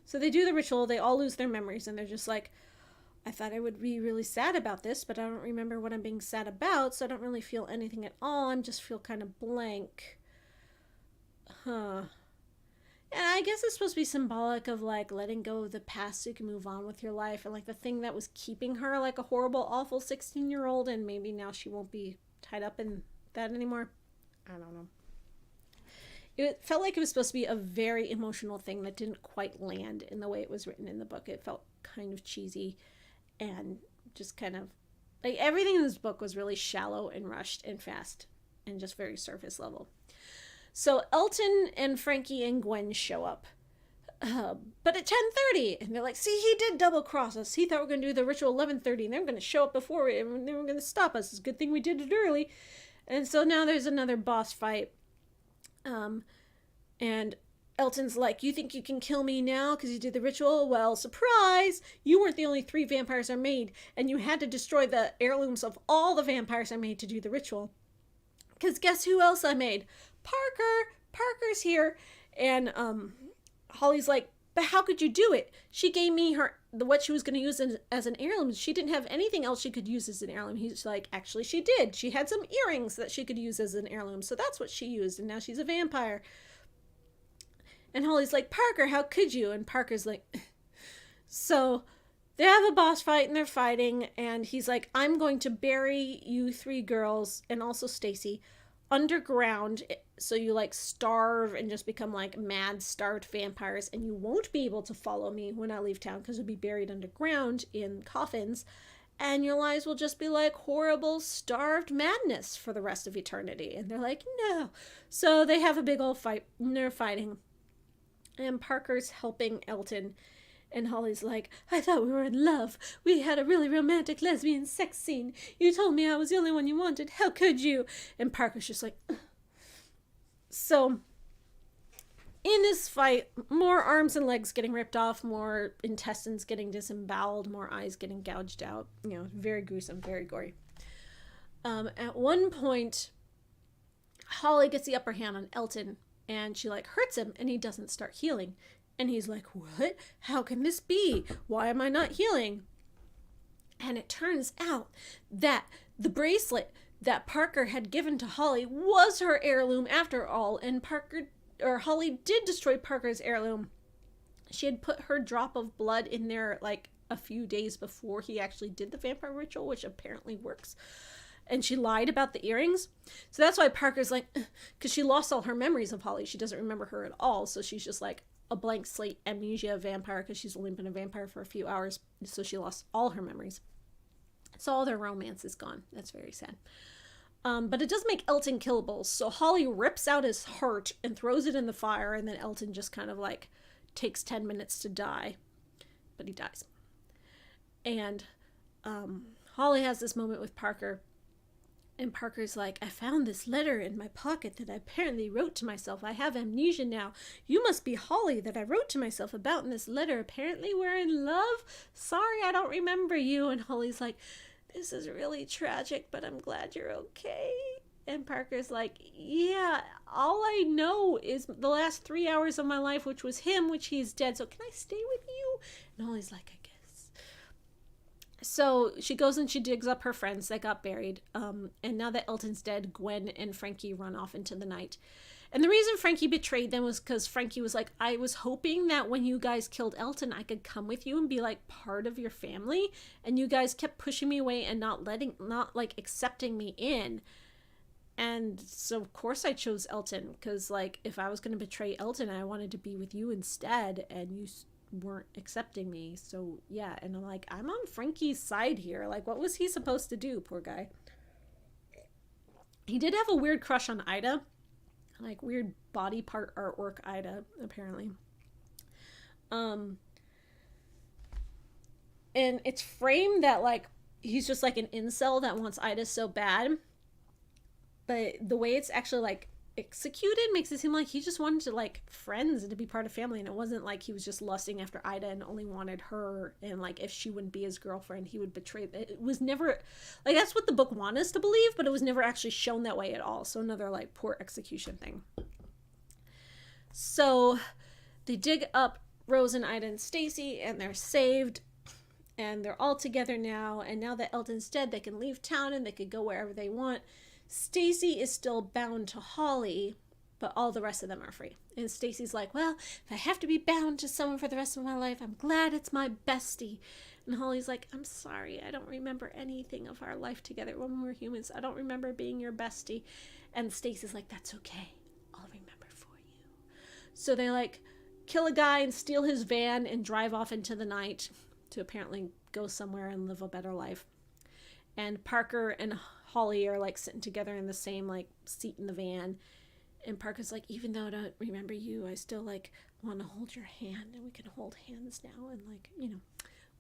So they do the ritual. They all lose their memories and they're just like, I thought I would be really sad about this, but I don't remember what I'm being sad about, so I don't really feel anything at all. I just feel kind of blank. Huh. And I guess it's supposed to be symbolic of, like, letting go of the past so you can move on with your life. And, like, the thing that was keeping her, like, a horrible, awful 16-year-old. And maybe now she won't be tied up in that anymore. I don't know. It felt like it was supposed to be a very emotional thing that didn't quite land in the way it was written in the book. It felt kind of cheesy and just kind of, like, everything in this book was really shallow and rushed and fast and just very surface level. So Elton and Frankie and Gwen show up. But at 10:30, and they're like, see, he did double cross us. He thought we were going to do the ritual 11:30, and they were going to show up before we, and they were going to stop us. It's a good thing we did it early. And so now there's another boss fight. And Elton's like, you think you can kill me now because you did the ritual? Well, surprise! You weren't the only 3 vampires I made, and you had to destroy the heirlooms of all the vampires I made to do the ritual. Because guess who else I made? Parker's here. And Holly's like, but how could you do it? She gave me what she was going to use as an heirloom. She didn't have anything else she could use as an heirloom. He's like, actually she did. She had some earrings that she could use as an heirloom. So that's what she used. And now she's a vampire. And Holly's like, Parker, how could you? And Parker's like, so they have a boss fight and they're fighting. And he's like, I'm going to bury you 3 girls and also Stacy underground, so you, like, starve and just become, like, mad starved vampires, and you won't be able to follow me when I leave town because you'll be buried underground in coffins, and your lives will just be like horrible starved madness for the rest of eternity. And they're like, no. So they have a big old fight and they're fighting, and Parker's helping Elton. And Holly's like, I thought we were in love. We had a really romantic lesbian sex scene. You told me I was the only one you wanted. How could you? And Parker's just like, ugh. So in this fight, more arms and legs getting ripped off, more intestines getting disemboweled, more eyes getting gouged out. You know, very gruesome, very gory. At one point, Holly gets the upper hand on Elton, and she, like, hurts him, and he doesn't start healing. And he's like, what? How can this be? Why am I not healing? And it turns out that the bracelet that Parker had given to Holly was her heirloom after all. And Holly did destroy Parker's heirloom. She had put her drop of blood in there, like, a few days before he actually did the vampire ritual, which apparently works. And she lied about the earrings. So that's why Parker's like, because she lost all her memories of Holly. She doesn't remember her at all. So she's just like a blank slate amnesia vampire because she's only been a vampire for a few hours. So she lost all her memories. So all their romance is gone. That's very sad. But it does make Elton killable. So Holly rips out his heart and throws it in the fire. And then Elton just kind of, like, takes 10 minutes to die. But he dies. And Holly has this moment with Parker. And Parker's like, I found this letter in my pocket that I apparently wrote to myself. I have amnesia now. You must be Holly that I wrote to myself about in this letter. Apparently we're in love. Sorry, I don't remember you. And Holly's like, this is really tragic, but I'm glad you're okay. And Parker's like, yeah, all I know is the last 3 hours of my life, which was him, which he's dead. So can I stay with you? And Holly's like, I guess. So she goes and she digs up her friends that got buried. And now that Elton's dead, Gwen and Frankie run off into the night. And the reason Frankie betrayed them was because Frankie was like, I was hoping that when you guys killed Elton, I could come with you and be like part of your family. And you guys kept pushing me away and not like accepting me in. And so of course I chose Elton, because like if I was going to betray Elton, I wanted to be with you instead, and you weren't accepting me. So yeah, and I'm like, I'm on Frankie's side here. Like, what was he supposed to do, poor guy? He did have a weird crush on Ida, like weird body part artwork Ida, apparently. um and it's framed that like he's just like an incel that wants Ida so bad, but the way it's actually like executed makes it seem like he just wanted to like friends and to be part of family, and it wasn't like he was just lusting after Ida and only wanted her, and like if she wouldn't be his girlfriend he would betray. It was never like, that's what the book wanted us to believe, but it was never actually shown that way at all. So another like poor execution thing. So they dig up Rose and Ida and Stacy, and they're saved, and they're all together now. And now that Elton's dead, they can leave town and they could go wherever they want. Stacy is still bound to Holly, but all the rest of them are free. And Stacy's like, well, if I have to be bound to someone for the rest of my life, I'm glad it's my bestie. And Holly's like, I'm sorry, I don't remember anything of our life together when we were humans. I don't remember being your bestie. And Stacy's like, that's okay, I'll remember for you. So they like kill a guy and steal his van and drive off into the night to apparently go somewhere and live a better life. And Parker and Holly are like sitting together in the same like seat in the van, and Parker's like, even though I don't remember you, I still like want to hold your hand, and we can hold hands now, and like, you know,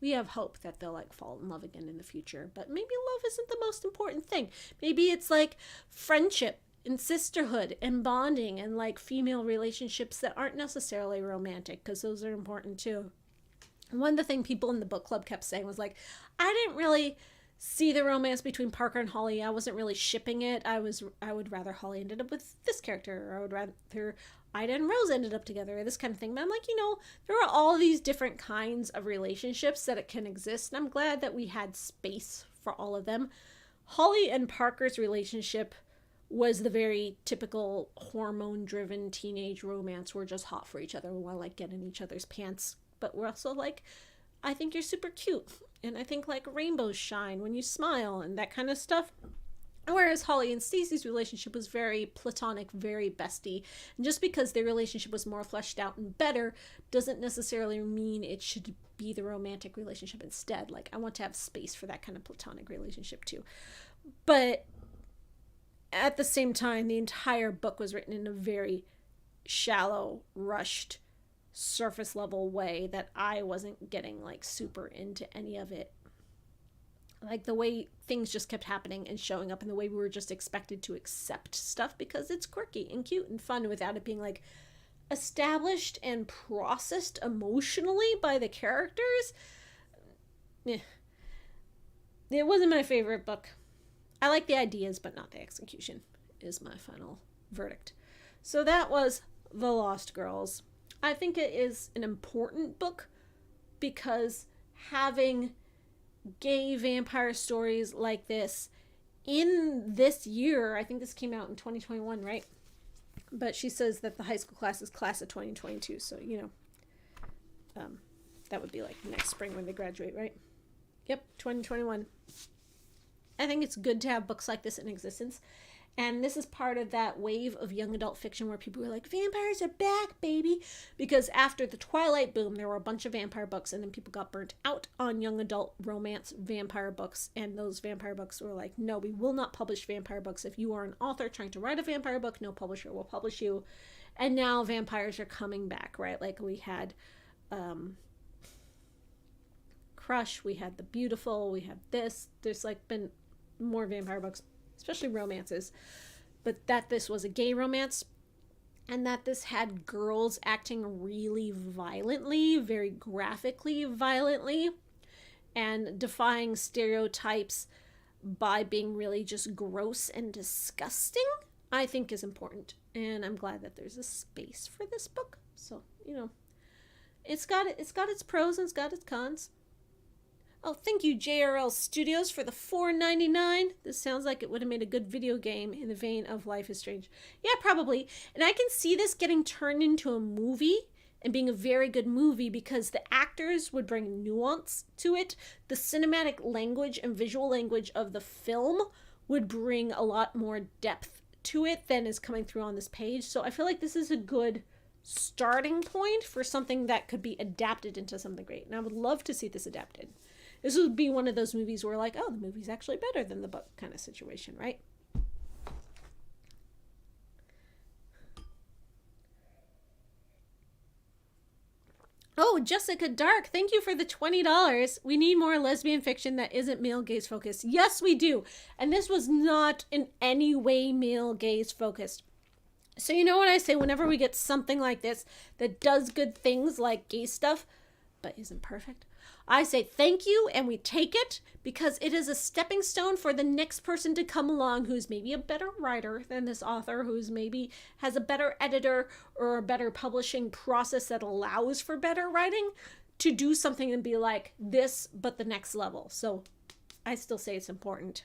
we have hope that they'll like fall in love again in the future. But maybe love isn't the most important thing. Maybe it's like friendship and sisterhood and bonding and like female relationships that aren't necessarily romantic, because those are important too. And one of the things people in the book club kept saying was like, I didn't really see the romance between Parker and Holly. I wasn't really shipping it. I would rather Holly ended up with this character, or I would rather Ida and Rose ended up together, or this kind of thing. But I'm like, you know, there are all these different kinds of relationships that it can exist, and I'm glad that we had space for all of them. Holly and Parker's relationship was the very typical hormone-driven teenage romance. We're just hot for each other. We want to like get in each other's pants, but we're also like, I think you're super cute, and I think like rainbows shine when you smile and that kind of stuff. Whereas Holly and Stacy's relationship was very platonic, very bestie. And just because their relationship was more fleshed out and better doesn't necessarily mean it should be the romantic relationship instead. Like, I want to have space for that kind of platonic relationship too. But at the same time, the entire book was written in a very shallow, rushed, surface level way that I wasn't getting like super into any of it. Like the way things just kept happening and showing up, and the way we were just expected to accept stuff because it's quirky and cute and fun without it being like established and processed emotionally by the characters. It wasn't my favorite book. I like the ideas, but not the execution, is my final verdict. So that was The Lost Girls. I think it is an important book because having gay vampire stories like this in this year, I think this came out in 2021, right? But she says that the high school class is class of 2022, so, you know, that would be like next spring when they graduate, right? Yep, 2021. I think it's good to have books like this in existence. And this is part of that wave of young adult fiction where people were like, vampires are back, baby. Because after the Twilight boom, there were a bunch of vampire books, and then people got burnt out on young adult romance vampire books. And those vampire books were like, no, we will not publish vampire books. If you are an author trying to write a vampire book, no publisher will publish you. And now vampires are coming back, right? Like we had Crush, we had The Beautiful, we have this. There's like been more vampire books, especially romances, but that this was a gay romance, and that this had girls acting really violently, very graphically violently, and defying stereotypes by being really just gross and disgusting, I think is important. And I'm glad that there's a space for this book. So, you know, it's got its pros and it's got its cons. Oh, thank you, JRL Studios, for the $4.99. This sounds like it would have made a good video game in the vein of Life is Strange. Yeah, probably. And I can see this getting turned into a movie and being a very good movie because the actors would bring nuance to it. The cinematic language and visual language of the film would bring a lot more depth to it than is coming through on this page. So I feel like this is a good starting point for something that could be adapted into something great. And I would love to see this adapted. This would be one of those movies where like, oh, the movie's actually better than the book kind of situation, right? Oh, Jessica Dark, thank you for the $20. We need more lesbian fiction that isn't male gaze focused. Yes, we do. And this was not in any way male gaze focused. So you know what I say whenever we get something like this that does good things like gay stuff, but isn't perfect? I say thank you and we take it because it is a stepping stone for the next person to come along who's maybe a better writer than this author, who's maybe has a better editor or a better publishing process that allows for better writing, to do something and be like this, but the next level. So I still say it's important.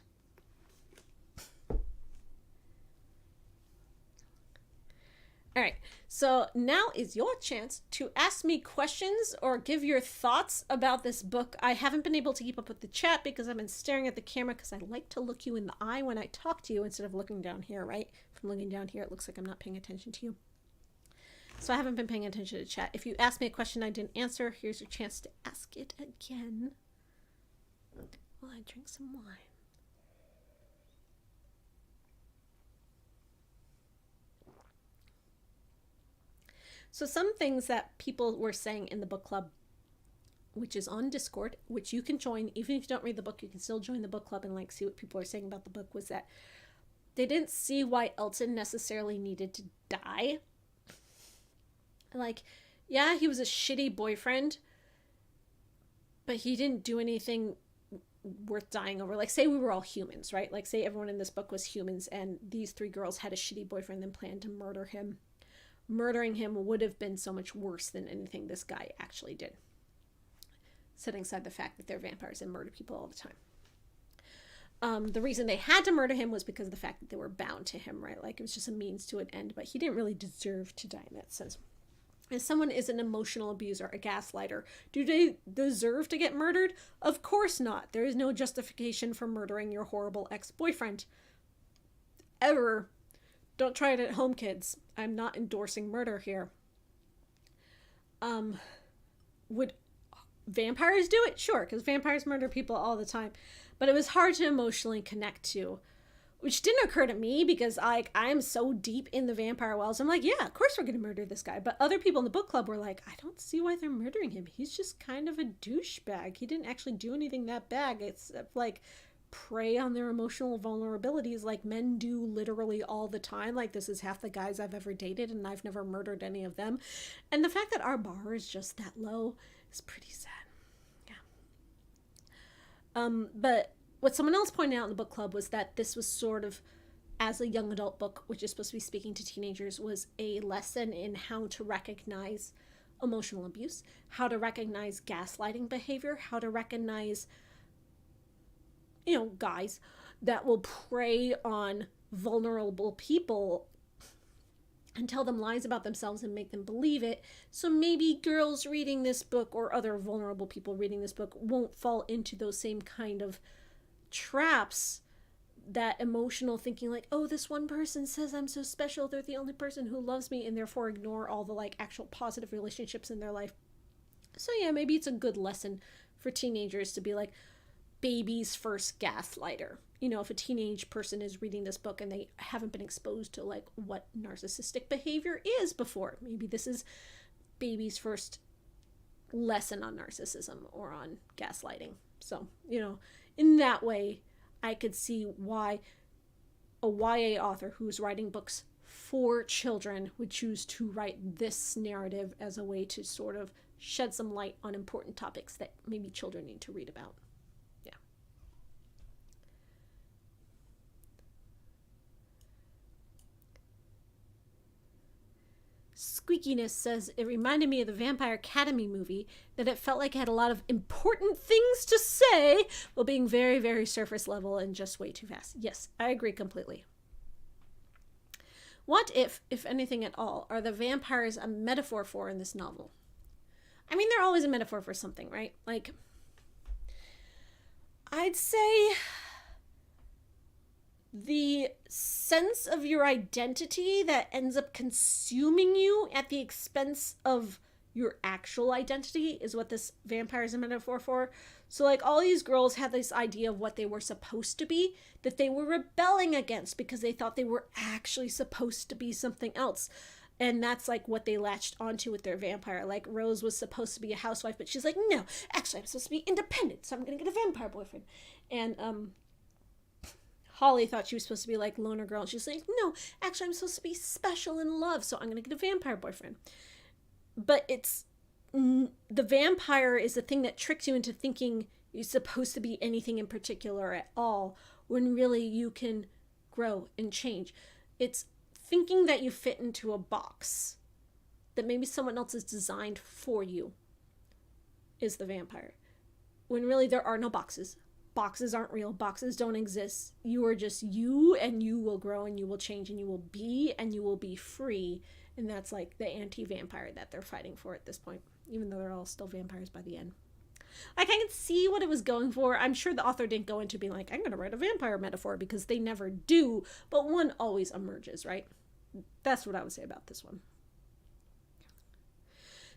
All right, so now is your chance to ask me questions or give your thoughts about this book. I haven't been able to keep up with the chat because I've been staring at the camera because I like to look you in the eye when I talk to you instead of looking down here, right? If I'm looking down here, it looks like I'm not paying attention to you. So I haven't been paying attention to the chat. If you asked me a question I didn't answer, here's your chance to ask it again while I drink some wine. So some things that people were saying in the book club, which is on Discord, which you can join, even if you don't read the book, you can still join the book club and like see what people are saying about the book, was that they didn't see why Elton necessarily needed to die. Like, yeah, he was a shitty boyfriend, but he didn't do anything worth dying over. Like, say we were all humans, right? Like, say everyone in this book was humans and these three girls had a shitty boyfriend and planned to murder him. Murdering him would have been so much worse than anything this guy actually did. Setting aside the fact that they're vampires and murder people all the time. The reason they had to murder him was because of the fact that they were bound to him, right? Like, it was just a means to an end, but he didn't really deserve to die in that sense. If someone is an emotional abuser, a gaslighter, do they deserve to get murdered? Of course not. There is no justification for murdering your horrible ex-boyfriend. Ever. Don't try it at home, kids. I'm not endorsing murder here. Would vampires do it? Sure, because vampires murder people all the time. But it was hard to emotionally connect to, which didn't occur to me because I am so deep in the vampire wells. I'm like, yeah, of course we're going to murder this guy. But other people in the book club were like, I don't see why they're murdering him. He's just kind of a douchebag. He didn't actually do anything that bad. It's like prey on their emotional vulnerabilities like men do literally all the time. Like, this is half the guys I've ever dated and I've never murdered any of them. And the fact that our bar is just that low is pretty sad. Yeah. But what someone else pointed out in the book club was that this was sort of, as a young adult book, which is supposed to be speaking to teenagers, was a lesson in how to recognize emotional abuse, how to recognize gaslighting behavior, how to recognize guys that will prey on vulnerable people and tell them lies about themselves and make them believe it. So maybe girls reading this book or other vulnerable people reading this book won't fall into those same kind of traps, that emotional thinking like, oh, this one person says I'm so special, they're the only person who loves me, and therefore ignore all the like actual positive relationships in their life. So yeah, maybe it's a good lesson for teenagers to be like, baby's first gaslighter. If a teenage person is reading this book and they haven't been exposed to like what narcissistic behavior is before, maybe this is baby's first lesson on narcissism or on gaslighting. So, in that way, I could see why a YA author who's writing books for children would choose to write this narrative as a way to sort of shed some light on important topics that maybe children need to read about. squeakiness says it reminded me of the Vampire Academy movie, that it felt like it had a lot of important things to say while being very, very surface level and just way too fast. Yes, I agree completely. What if anything at all, are the vampires a metaphor for in this novel? I mean, they're always a metaphor for something, right? Like, I'd say the sense of your identity that ends up consuming you at the expense of your actual identity is what this vampire is a metaphor for. So, like, all these girls had this idea of what they were supposed to be, that they were rebelling against because they thought they were actually supposed to be something else. And that's, like, what they latched onto with their vampire. Like, Rose was supposed to be a housewife, but she's like, no, actually, I'm supposed to be independent, so I'm going to get a vampire boyfriend. And, Holly thought she was supposed to be, like, loner girl, and she's like, no, actually, I'm supposed to be special in love, so I'm going to get a vampire boyfriend. But it's, the vampire is the thing that tricks you into thinking you're supposed to be anything in particular at all, when really you can grow and change. It's thinking that you fit into a box that maybe someone else has designed for you is the vampire. When really there are no boxes. Boxes aren't real. Boxes don't exist. You are just you, and you will grow and you will change and you will be free. And that's like the anti-vampire that they're fighting for at this point, even though they're all still vampires by the end. Like, I can see what it was going for. I'm sure the author didn't go into being like, I'm going to write a vampire metaphor, because they never do, but one always emerges, right? That's what I would say about this one.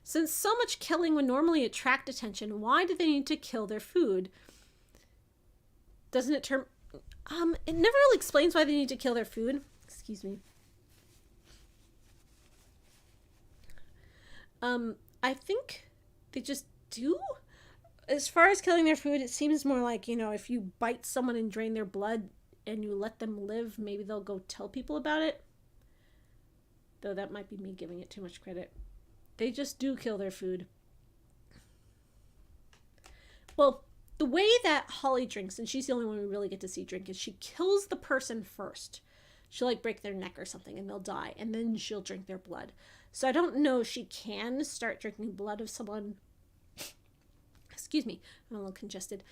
Since so much killing would normally attract attention, why do they need to kill their food? Doesn't it turn... it never really explains why they need to kill their food. Excuse me. I think they just do. As far as killing their food, it seems more like, you know, if you bite someone and drain their blood and you let them live, maybe they'll go tell people about it. Though that might be me giving it too much credit. They just do kill their food. Well, the way that Holly drinks, and she's the only one we really get to see drink, is she kills the person first. She'll, like, break their neck or something and they'll die, and then she'll drink their blood. So I don't know if she can start drinking blood of someone... Excuse me, I'm a little congested.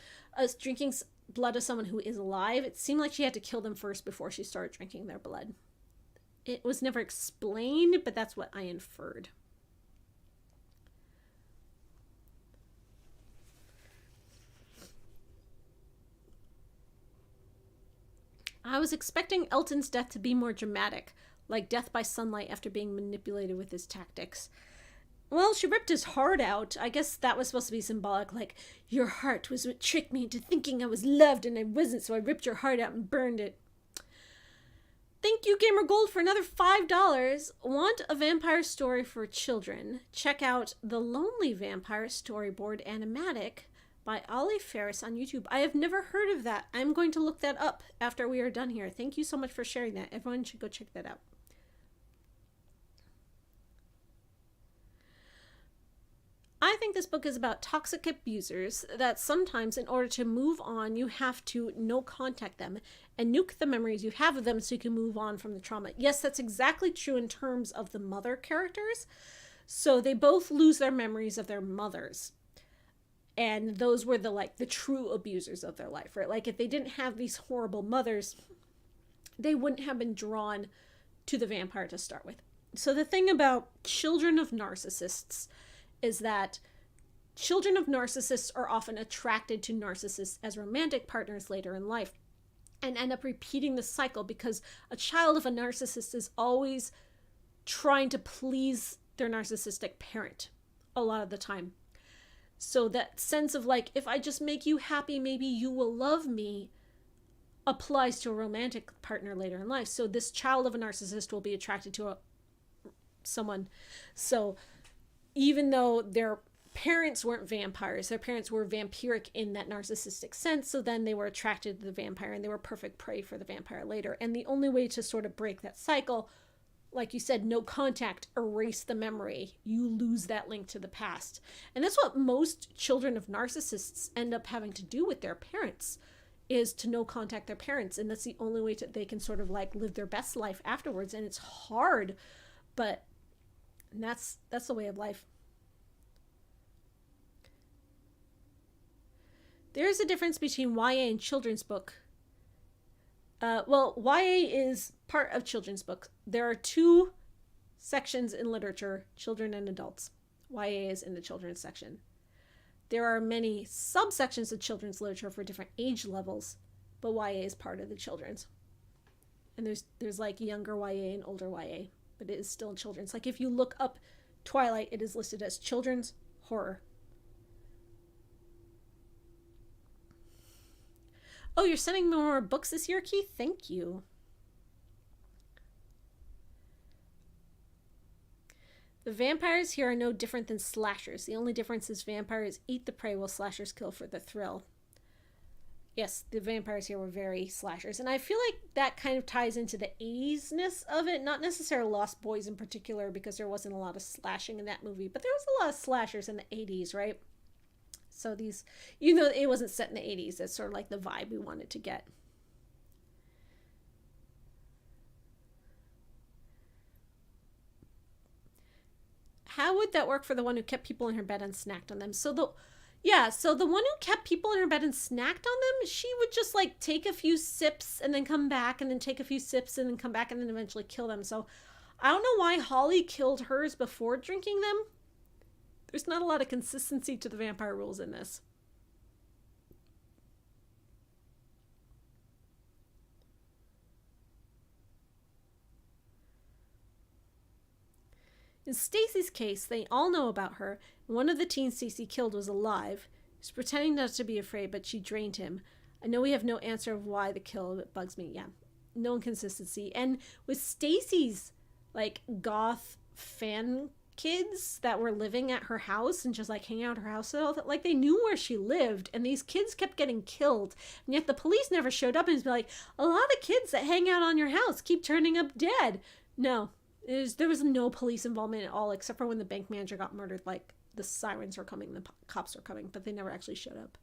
Drinking blood of someone who is alive. It seemed like she had to kill them first before she started drinking their blood. It was never explained, but that's what I inferred. I was expecting Elton's death to be more dramatic, like death by sunlight after being manipulated with his tactics. Well, she ripped his heart out. I guess that was supposed to be symbolic, like, your heart was what tricked me into thinking I was loved and I wasn't, so I ripped your heart out and burned it. Thank you, Gamer Gold, for another $5. Want a vampire story for children? Check out The Lonely Vampire Storyboard Animatic by Ollie Ferris on YouTube. I have never heard of that. I'm going to look that up after we are done here. Thank you so much for sharing that. Everyone should go check that out. I think this book is about toxic abusers, that sometimes in order to move on, you have to no contact them and nuke the memories you have of them so you can move on from the trauma. Yes, that's exactly true in terms of the mother characters. So they both lose their memories of their mothers. And those were the true abusers of their life, right? Like, if they didn't have these horrible mothers, they wouldn't have been drawn to the vampire to start with. So the thing about children of narcissists is that children of narcissists are often attracted to narcissists as romantic partners later in life and end up repeating the cycle, because a child of a narcissist is always trying to please their narcissistic parent a lot of the time. So that sense of, like, if I just make you happy, maybe you will love me, applies to a romantic partner later in life. So this child of a narcissist will be attracted to someone. So even though their parents weren't vampires, their parents were vampiric in that narcissistic sense, so then they were attracted to the vampire and they were perfect prey for the vampire later. And the only way to sort of break that cycle, like you said, no contact, erase the memory. You lose that link to the past. And that's what most children of narcissists end up having to do with their parents, is to no contact their parents. And that's the only way they can sort of, like, live their best life afterwards. And it's hard, but And that's the way of life. There's a difference between YA and children's book. Well, YA is part of children's book. There are two sections in literature, children and adults. YA is in the children's section. There are many subsections of children's literature for different age levels, but YA is part of the children's. And there's like younger YA and older YA, but it is still children's. Like if you look up Twilight, it is listed as children's horror. Oh, you're sending more books this year, Keith? Thank you. The vampires here are no different than slashers. The only difference is vampires eat the prey while slashers kill for the thrill. Yes, the vampires here were very slashers. And I feel like that kind of ties into the 80s-ness of it. Not necessarily Lost Boys in particular, because there wasn't a lot of slashing in that movie. But there was a lot of slashers in the 80s, right? So these, it wasn't set in the 80s. That's sort of like the vibe we wanted to get. How would that work for the one who kept people in her bed and snacked on them? So the one who kept people in her bed and snacked on them, she would just like take a few sips and then come back and then take a few sips and then come back and then eventually kill them. So I don't know why Holly killed hers before drinking them. There's not a lot of consistency to the vampire rules in this. In Stacy's case, they all know about her, and one of the teens Stacy killed was alive. He's pretending not to be afraid, but she drained him. I know we have no answer of why the kill, it bugs me. Yeah, no inconsistency. And with Stacy's, like, goth fan kids that were living at her house and just, like, hanging out at her house, so, like, they knew where she lived, and these kids kept getting killed. And yet the police never showed up and was like, a lot of kids that hang out on your house keep turning up dead. No. There was no police involvement at all, except for when the bank manager got murdered. Like, the sirens were coming, the cops were coming, but they never actually showed up.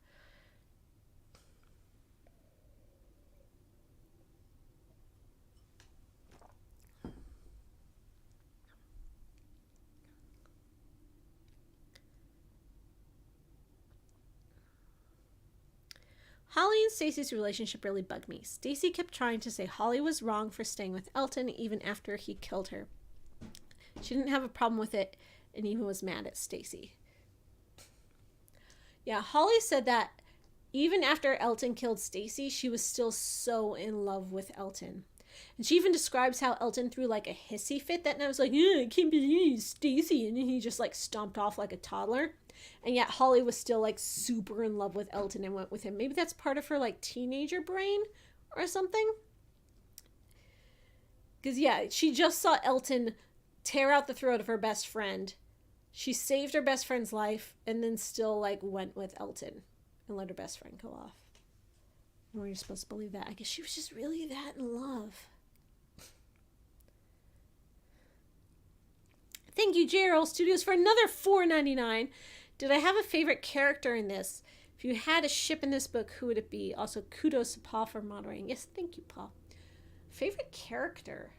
Holly and Stacy's relationship really bugged me. Stacy kept trying to say Holly was wrong for staying with Elton even after he killed her. She didn't have a problem with it and even was mad at Stacy. Yeah, Holly said that even after Elton killed Stacy, she was still so in love with Elton. And she even describes how Elton threw like a hissy fit that night. I was like, I can't believe Stacy. And he just like stomped off like a toddler. And yet Holly was still like super in love with Elton and went with him. Maybe that's part of her like teenager brain or something. Because yeah, she just saw Elton tear out the throat of her best friend. She saved her best friend's life and then still like went with Elton and let her best friend go off. Were you supposed to believe that? I guess she was just really that in love. Thank you, JRL Studios, for another $4.99. Did I have a favorite character in this? If you had a ship in this book, who would it be? Also, kudos to Paul for moderating. Yes, thank you, Paul. Favorite character?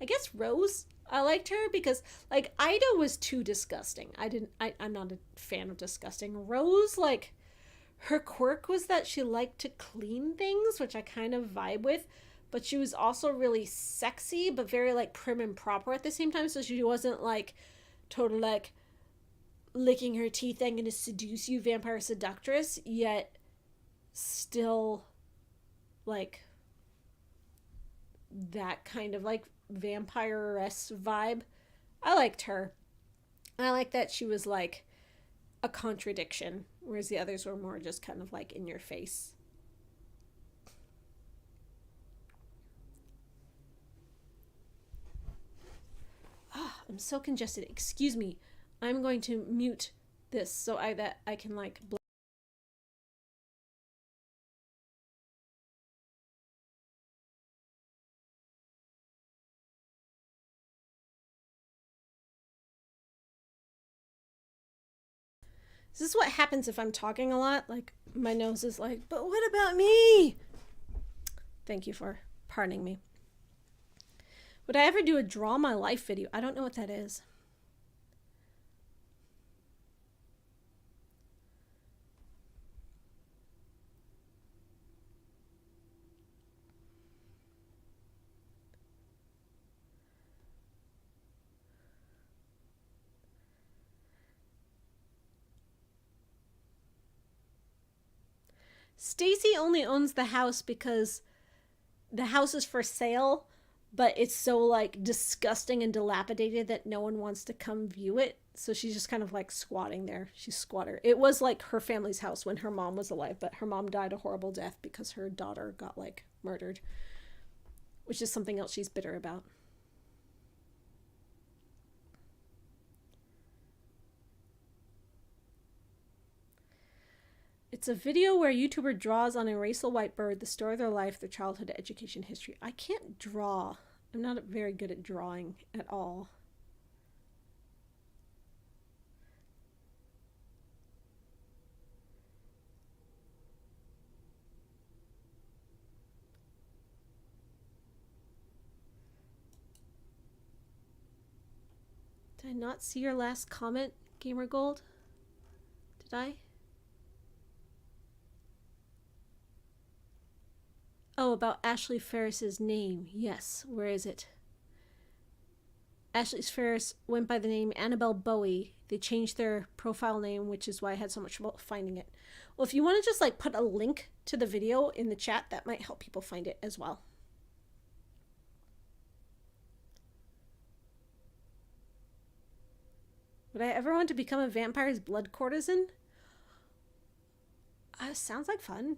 I guess Rose. I liked her because, like, Ida was too disgusting. I'm not a fan of disgusting. Rose, like, her quirk was that she liked to clean things, which I kind of vibe with. But she was also really sexy, but very, like, prim and proper at the same time. So she wasn't, like, totally, like, licking her teeth, I'm going to seduce you, vampire seductress, yet still, like, that kind of, like, vampire-esque vibe. I liked her. I like that she was, like, a contradiction, whereas the others were more just kind of, like, in your face. I'm so congested. Excuse me. I'm going to mute this so that I can like This is what happens if I'm talking a lot. Like, my nose is like, but what about me? Thank you for pardoning me. Would I ever do a draw my life video? I don't know what that is. Stacy only owns the house because the house is for sale, but it's so like disgusting and dilapidated that no one wants to come view it. So she's just kind of like squatting there. She's squatter. It was like her family's house when her mom was alive, but her mom died a horrible death because her daughter got like murdered, which is something else she's bitter about. It's a video where a YouTuber draws on a racial white bird the story of their life, their childhood, education, history. I can't draw. I'm not very good at drawing at all. Did I not see your last comment, Gamer Gold? Did I? Oh, about Ashley Ferris's name. Yes, where is it? Ashley Ferris went by the name Annabelle Bowie. They changed their profile name, which is why I had so much trouble finding it. Well, if you want to just like put a link to the video in the chat, that might help people find it as well. Would I ever want to become a vampire's blood courtesan? Sounds like fun.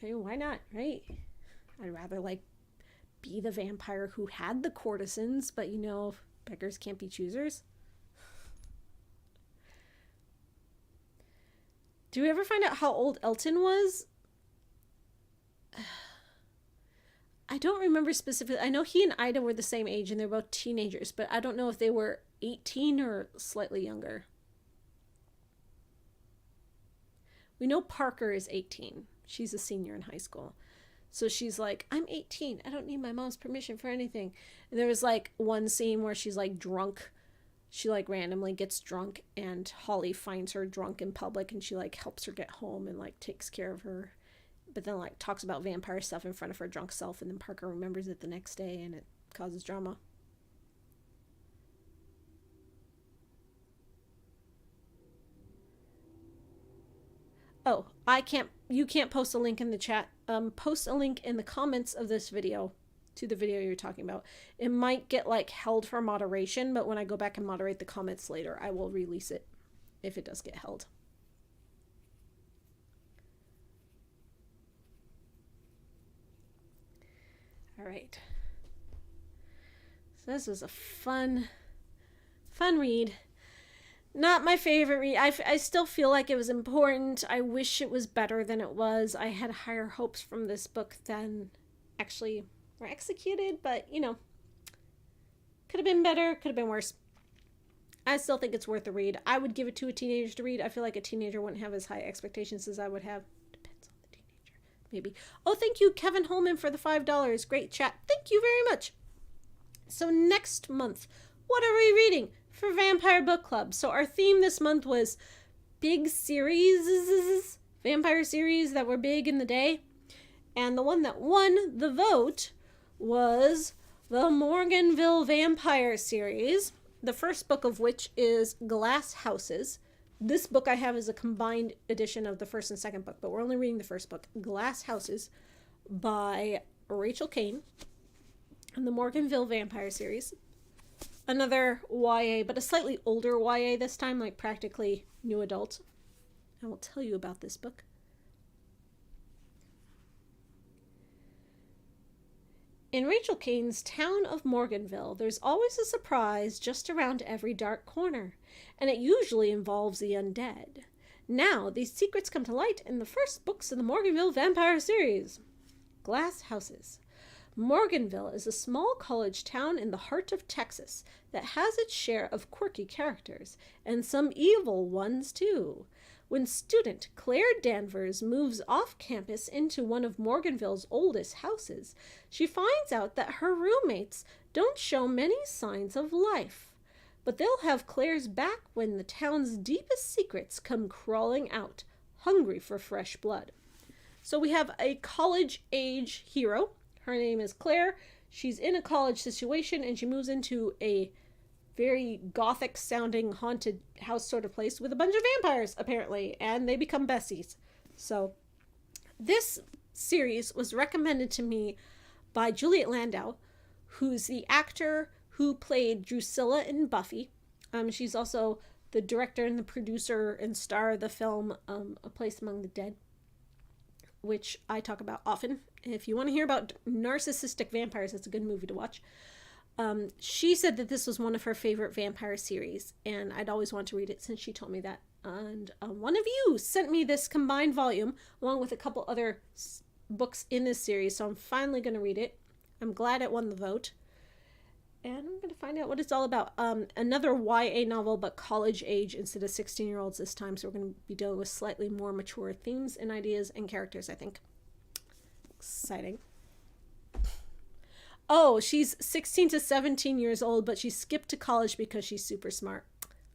I mean, why not, right? I'd rather like be the vampire who had the courtesans, but you know, beggars can't be choosers. Do we ever find out how old Elton was? I don't remember specifically. I know he and Ida were the same age and they're both teenagers, but I don't know if they were 18 or slightly younger. We know Parker is 18. She's a senior in high school. So she's like, I'm 18. I don't need my mom's permission for anything. And there was like one scene where she's like drunk. She like randomly gets drunk and Holly finds her drunk in public and she like helps her get home and like takes care of her. But then like talks about vampire stuff in front of her drunk self and then Parker remembers it the next day and it causes drama. Oh, you can't post a link in the chat. Post a link in the comments of this video to the video you're talking about. It might get like held for moderation, but when I go back and moderate the comments later, I will release it if it does get held. All right. So this was a fun read. Not my favorite read. I still feel like it was important. I wish it was better than it was. I had higher hopes from this book than actually were executed, but you know, could have been better, could have been worse. I still think it's worth a read. I would give it to a teenager to read. I feel like a teenager wouldn't have as high expectations as I would have. Depends on the teenager, maybe. Oh, thank you, Kevin Holman, for the $5. Great chat. Thank you very much. So next month, what are we reading for Vampire Book Club? So our theme this month was big series, vampire series that were big in the day. And the one that won the vote was the Morganville Vampire series, the first book of which is Glass Houses. This book I have is a combined edition of the first and second book, but we're only reading the first book, Glass Houses, by Rachel Kane, and the Morganville Vampire series. Another YA, but a slightly older YA this time, like practically new adult. I will tell you about this book. In Rachel Kane's town of Morganville, there's always a surprise just around every dark corner, and it usually involves the undead. Now, these secrets come to light in the first books of the Morganville Vampire series. Glass Houses. Morganville is a small college town in the heart of Texas that has its share of quirky characters, and some evil ones too. When student Claire Danvers moves off campus into one of Morganville's oldest houses, she finds out that her roommates don't show many signs of life. But they'll have Claire's back when the town's deepest secrets come crawling out, hungry for fresh blood. So we have a college-age hero. Her name is Claire. She's in a college situation, and she moves into a very gothic-sounding haunted house sort of place with a bunch of vampires, apparently, and they become besties. So this series was recommended to me by Juliet Landau, who's the actor who played Drusilla in Buffy. She's also the director and the producer and star of the film A Place Among the Dead, which I talk about often. If you want to hear about narcissistic vampires, it's a good movie to watch. She said that this was one of her favorite vampire series, and I'd always wanted to read it since she told me that. And one of you sent me this combined volume, along with a couple other books in this series, so I'm finally going to read it. I'm glad it won the vote. And I'm going to find out what it's all about. Another YA novel, but college age instead of 16-year-olds this time. So we're going to be dealing with slightly more mature themes and ideas and characters, I think. Exciting. Oh, she's 16 to 17 years old, but she skipped to college because she's super smart.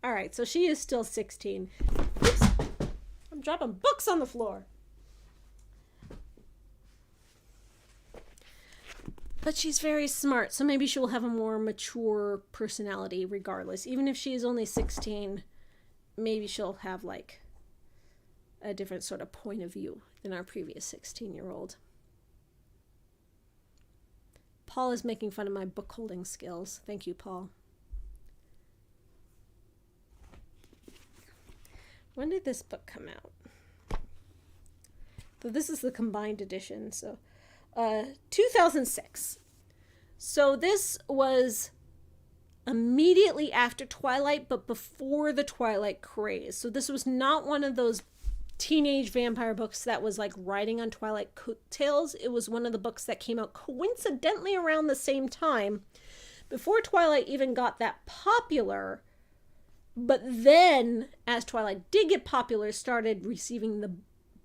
All right, so she is still 16. Oops. I'm dropping books on the floor. But she's very smart, so maybe she will have a more mature personality regardless. Even if she is only 16, maybe she'll have, like, a different sort of point of view than our previous 16-year-old. Paul is making fun of my book holding skills. Thank you, Paul. When did this book come out? So this is the combined edition, so 2006. So this was immediately after Twilight, but before the Twilight craze. So this was not one of those teenage vampire books that was like riding on Twilight coattails. It was one of the books that came out coincidentally around the same time, before Twilight even got that popular. But then, as Twilight did get popular, started receiving the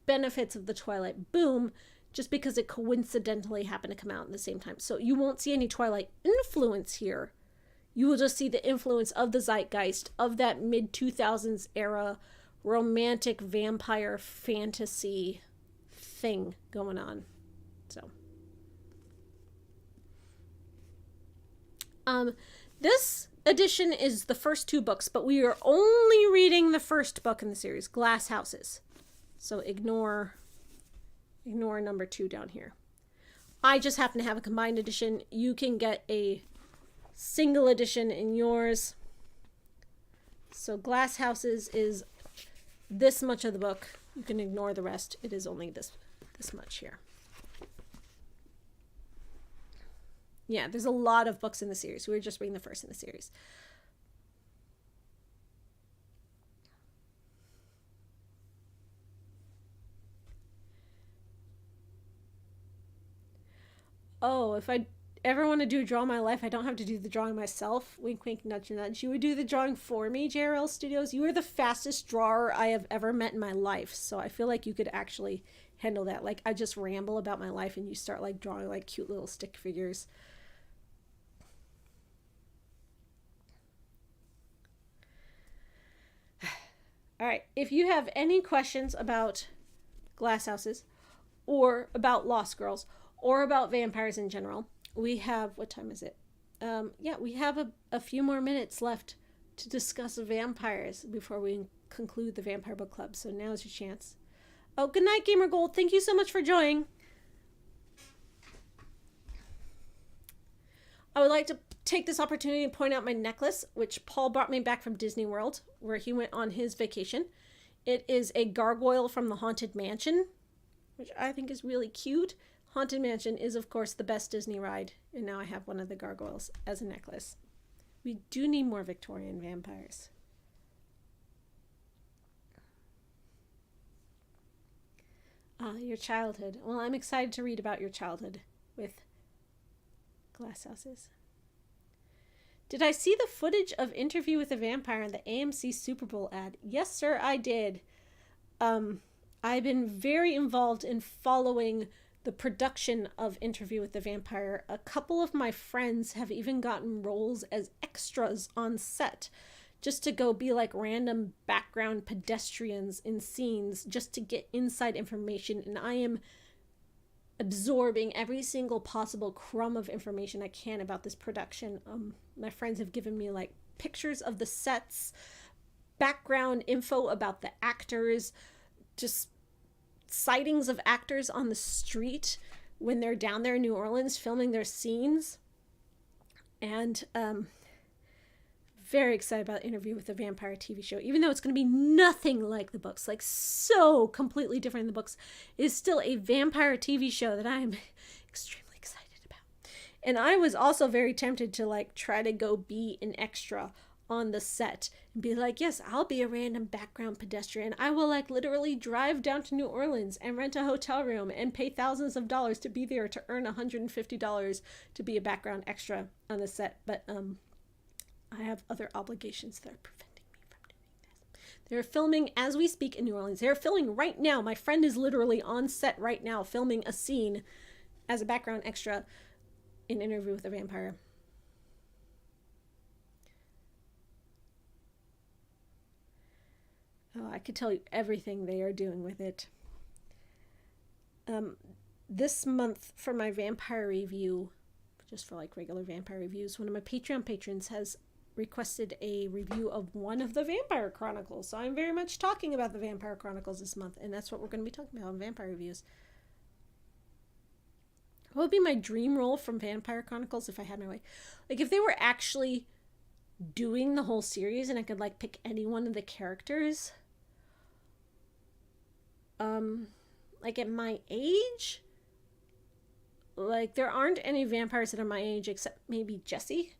benefits of the Twilight boom, just because it coincidentally happened to come out at the same time. So you won't see any Twilight influence here. You will just see the influence of the zeitgeist of that mid-2000s era romantic vampire fantasy thing going on. So this edition is the first two books, but we are only reading the first book in the series, Glass Houses. So ignore number 2 down here. I just happen to have a combined edition. You can get a single edition in yours. So Glass Houses is this much of the book. You can ignore the rest. It is only this much here. Yeah, there's a lot of books in the series. We were just reading the first in the series. Oh, if I ever want to do a Draw My Life, I don't have to do the drawing myself. Wink, wink, nudge, nudge. You would do the drawing for me, JRL Studios. You are the fastest drawer I have ever met in my life. So I feel like you could actually handle that. Like, I just ramble about my life and you start, like, drawing, like, cute little stick figures. All right. If you have any questions about Glass Houses or about Lost Girls or about vampires in general, we have, what time is it? We have a few more minutes left to discuss vampires before we conclude the Vampire Book Club. So now's your chance. Oh, good night, Gamer Gold. Thank you so much for joining. I would like to take this opportunity to point out my necklace, which Paul brought me back from Disney World, where he went on his vacation. It is a gargoyle from the Haunted Mansion, which I think is really cute. Haunted Mansion is, of course, the best Disney ride, and now I have one of the gargoyles as a necklace. We do need more Victorian vampires. Your childhood. Well, I'm excited to read about your childhood with Glass Houses. Did I see the footage of Interview with a Vampire in the AMC Super Bowl ad? Yes, sir, I did. I've been very involved in following the production of Interview with the Vampire. A couple of my friends have even gotten roles as extras on set, just to go be like random background pedestrians in scenes just to get inside information. And I am absorbing every single possible crumb of information I can about this production. My friends have given me like pictures of the sets, background info about the actors, just sightings of actors on the street when they're down there in New Orleans filming their scenes. And very excited about Interview with the Vampire TV show. Even though it's going to be nothing like the books, like so completely different than the books, it is still a vampire TV show that I am extremely excited about. And I was also very tempted to like try to go be an extra on the set and be like, yes, I'll be a random background pedestrian. I will like literally drive down to New Orleans and rent a hotel room and pay thousands of dollars to be there to earn $150 to be a background extra on the set. But I have other obligations that are preventing me from doing this. They're filming as we speak in New Orleans. They're filming right now. My friend is literally on set right now filming a scene as a background extra in Interview with the Vampire. Oh, I could tell you everything they are doing with it. This month for my vampire review, just for like regular vampire reviews, one of my Patreon patrons has requested a review of one of the Vampire Chronicles. So I'm very much talking about the Vampire Chronicles this month, and that's what we're going to be talking about in vampire reviews. What would be my dream role from Vampire Chronicles if I had my way? Like if they were actually doing the whole series and I could like pick any one of the characters. Like at my age, like there aren't any vampires that are my age except maybe Jesse.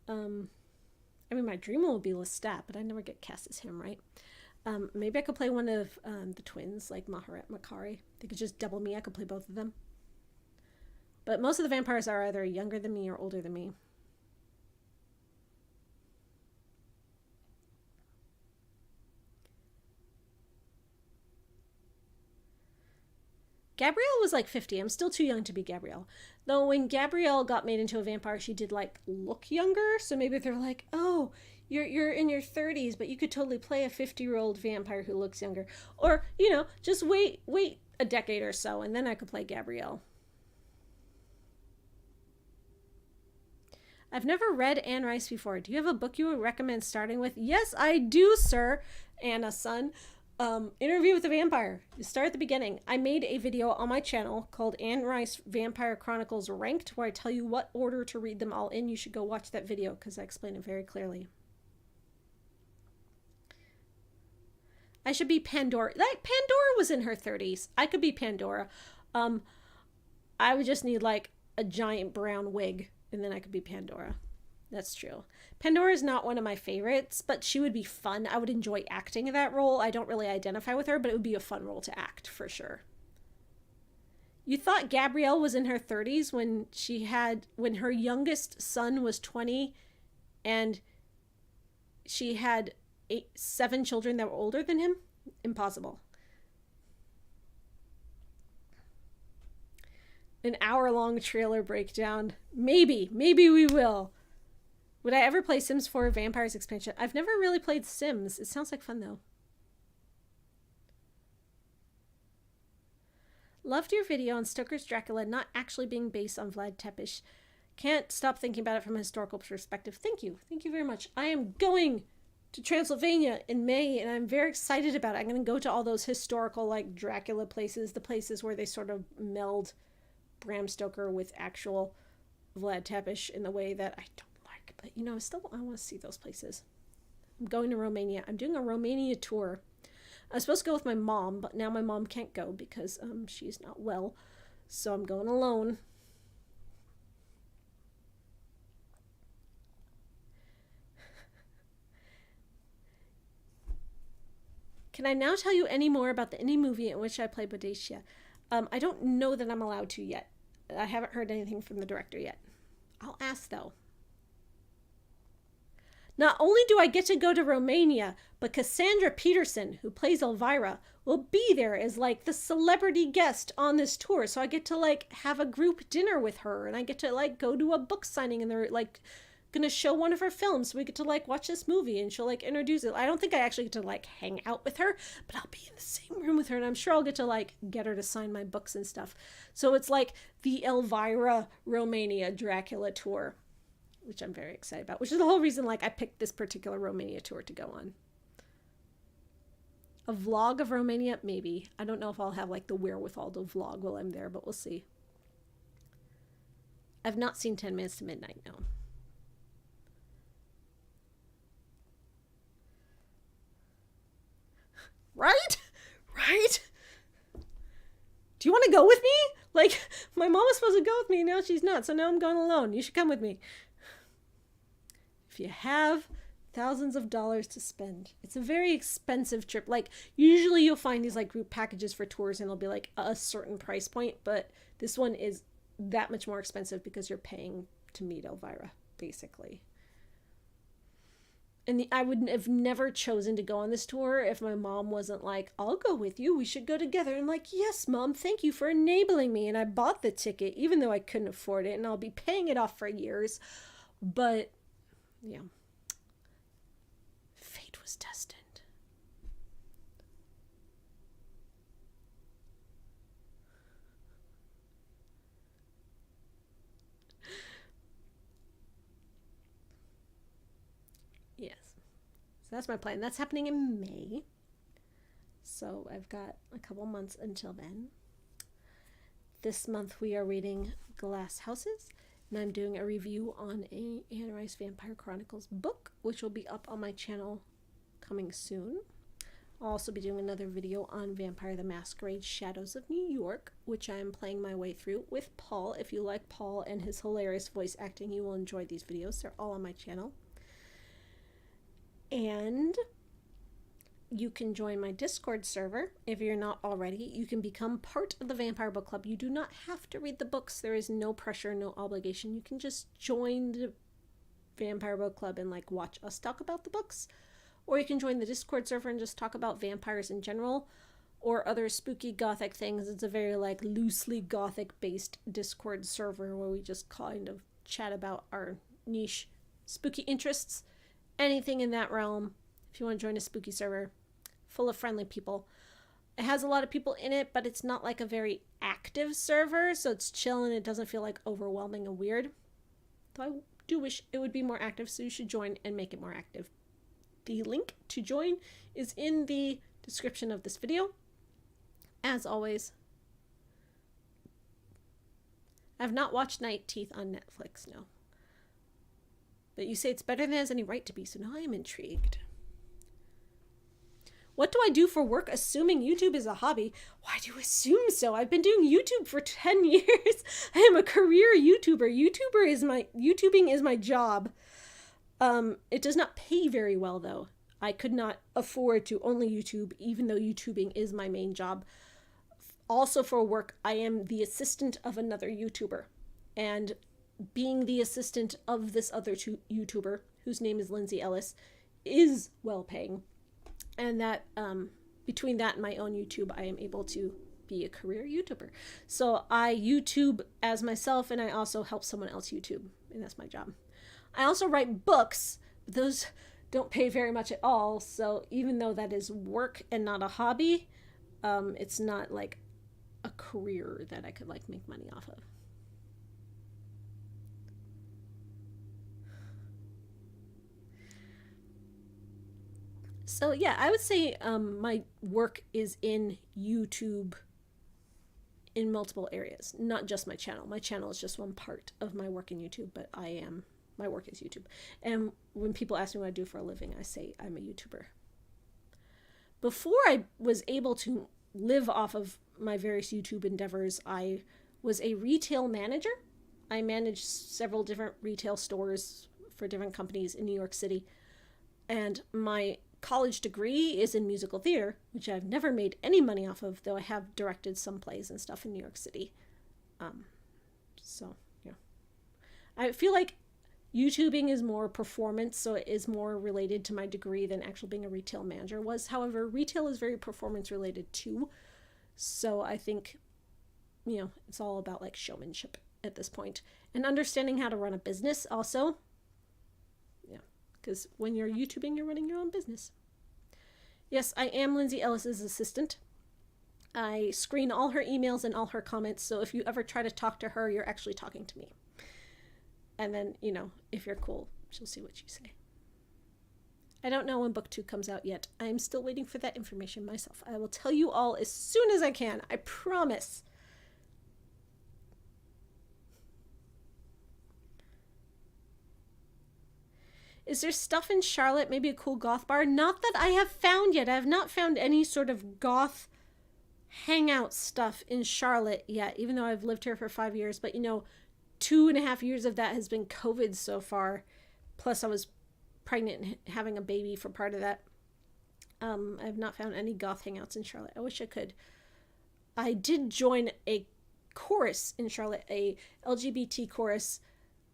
I mean, my dream will be Lestat, but I never get cast as him, right? Maybe I could play one of the twins, like Maharet Makari. They could just double me. I could play both of them. But most of the vampires are either younger than me or older than me. Gabrielle was like 50. I'm still too young to be Gabrielle. Though when Gabrielle got made into a vampire, she did like look younger. So maybe they're like, oh, you're in your 30s, but you could totally play a 50-year-old vampire who looks younger. Or, you know, just wait a decade or so, and then I could play Gabrielle. I've never read Anne Rice before. Do you have a book you would recommend starting with? Yes, I do, sir. Anna, son. Interview with the Vampire. You start at the beginning. I made a video on my channel called Anne Rice Vampire Chronicles Ranked, where I tell you what order to read them all in. You should go watch that video because I explain it very clearly. I should be Pandora. Like Pandora was in her 30s. I could be Pandora. I would just need like a giant brown wig, and then I could be Pandora. That's true. Pandora is not one of my favorites, but she would be fun. I would enjoy acting that role. I don't really identify with her, but it would be a fun role to act for sure. You thought Gabrielle was in her 30s when her youngest son was 20 and she had 7 children that were older than him? Impossible. An hour-long trailer breakdown. Maybe we will. Would I ever play Sims 4 Vampires expansion? I've never really played Sims. It sounds like fun, though. Loved your video on Stoker's Dracula not actually being based on Vlad Tepes. Can't stop thinking about it from a historical perspective. Thank you. Thank you very much. I am going to Transylvania in May, and I'm very excited about it. I'm going to go to all those historical, like, Dracula places, the places where they sort of meld Bram Stoker with actual Vlad Tepes in the way that I don't. But, you know, I want to see those places. I'm going to Romania. I'm doing a Romania tour. I was supposed to go with my mom, but now my mom can't go because she's not well. So I'm going alone. Can I now tell you any more about the indie movie in which I play Boadicea? I don't know that I'm allowed to yet. I haven't heard anything from the director yet. I'll ask, though. Not only do I get to go to Romania, but Cassandra Peterson, who plays Elvira, will be there as like the celebrity guest on this tour. So I get to like have a group dinner with her, and I get to like go to a book signing, and they're like gonna show one of her films. So we get to like watch this movie, and she'll like introduce it. I don't think I actually get to like hang out with her, but I'll be in the same room with her, and I'm sure I'll get to like get her to sign my books and stuff. So it's like the Elvira Romania Dracula tour, which I'm very excited about, which is the whole reason like I picked this particular Romania tour to go on. A vlog of Romania? Maybe. I don't know if I'll have like the wherewithal to vlog while I'm there, but we'll see. I've not seen 10 Minutes to Midnight, no. Right? Right? Do you want to go with me? Like, my mom was supposed to go with me, now she's not, so now I'm going alone. You should come with me. If you have thousands of dollars to spend, it's a very expensive trip. Like, usually you'll find these like group packages for tours and it'll be like a certain price point, but this one is that much more expensive because you're paying to meet Elvira, basically. And I would have never chosen to go on this tour if my mom wasn't like, I'll go with you, we should go together. And I'm like, yes, Mom, thank you for enabling me. And I bought the ticket, even though I couldn't afford it, and I'll be paying it off for years. But, yeah. Fate was destined. Yes. So that's my plan. That's happening in May. So I've got a couple months until then. This month we are reading Glass Houses, and I'm doing a review on a Anne Rice Vampire Chronicles book, which will be up on my channel coming soon. I'll also be doing another video on Vampire the Masquerade Shadows of New York, which I am playing my way through with Paul. If you like Paul and his hilarious voice acting, you will enjoy these videos. They're all on my channel. And you can join my Discord server if you're not already. You can become part of the Vampire Book Club. You do not have to read the books. There is no pressure, no obligation. You can just join the Vampire Book Club and like watch us talk about the books. Or you can join the Discord server and just talk about vampires in general or other spooky gothic things. It's a very like loosely gothic based Discord server where we just kind of chat about our niche spooky interests. Anything in that realm. If you want to join a spooky server full of friendly people. It has a lot of people in it, but it's not like a very active server, so it's chill and it doesn't feel like overwhelming and weird. Though I do wish it would be more active, so you should join and make it more active. The link to join is in the description of this video. As always, I've not watched Night Teeth on Netflix, no. But you say it's better than it has any right to be, so now I am intrigued. What do I do for work assuming YouTube is a hobby? Why do you assume so? I've been doing YouTube for 10 years. I am a career YouTuber. YouTubing is my job. It does not pay very well, though. I could not afford to only YouTube, even though YouTubing is my main job. Also for work, I am the assistant of another YouTuber. And being the assistant of this other YouTuber, whose name is Lindsay Ellis, is well-paying. And that, between that and my own YouTube, I am able to be a career YouTuber. So I YouTube as myself, and I also help someone else YouTube, and that's my job. I also write books, but those don't pay very much at all. So even though that is work and not a hobby, it's not like a career that I could like make money off of. So yeah, I would say my work is in YouTube in multiple areas, not just my channel. My channel is just one part of my work in YouTube, but my work is YouTube. And when people ask me what I do for a living, I say I'm a YouTuber. Before I was able to live off of my various YouTube endeavors, I was a retail manager. I managed several different retail stores for different companies in New York City. And my college degree is in musical theater, which I've never made any money off of, though I have directed some plays and stuff in New York City. So, yeah. I feel like YouTubing is more performance, so it is more related to my degree than actually being a retail manager was. However, retail is very performance related too. So I think, it's all about like showmanship at this point. And understanding how to run a business also. Yeah, because when you're YouTubing, you're running your own business. Yes, I am Lindsay Ellis's assistant. I screen all her emails and all her comments, so if you ever try to talk to her, you're actually talking to me. And then, if you're cool, she'll see what you say. I don't know when book 2 comes out yet. I'm still waiting for that information myself. I will tell you all as soon as I can. I promise. Is there stuff in Charlotte, maybe a cool goth bar? Not that I have found yet. I have not found any sort of goth hangout stuff in Charlotte yet, even though I've lived here for 5 years. But, 2.5 years of that has been COVID so far. Plus, I was pregnant and having a baby for part of that. I have not found any goth hangouts in Charlotte. I wish I could. I did join a chorus in Charlotte, a LGBT chorus,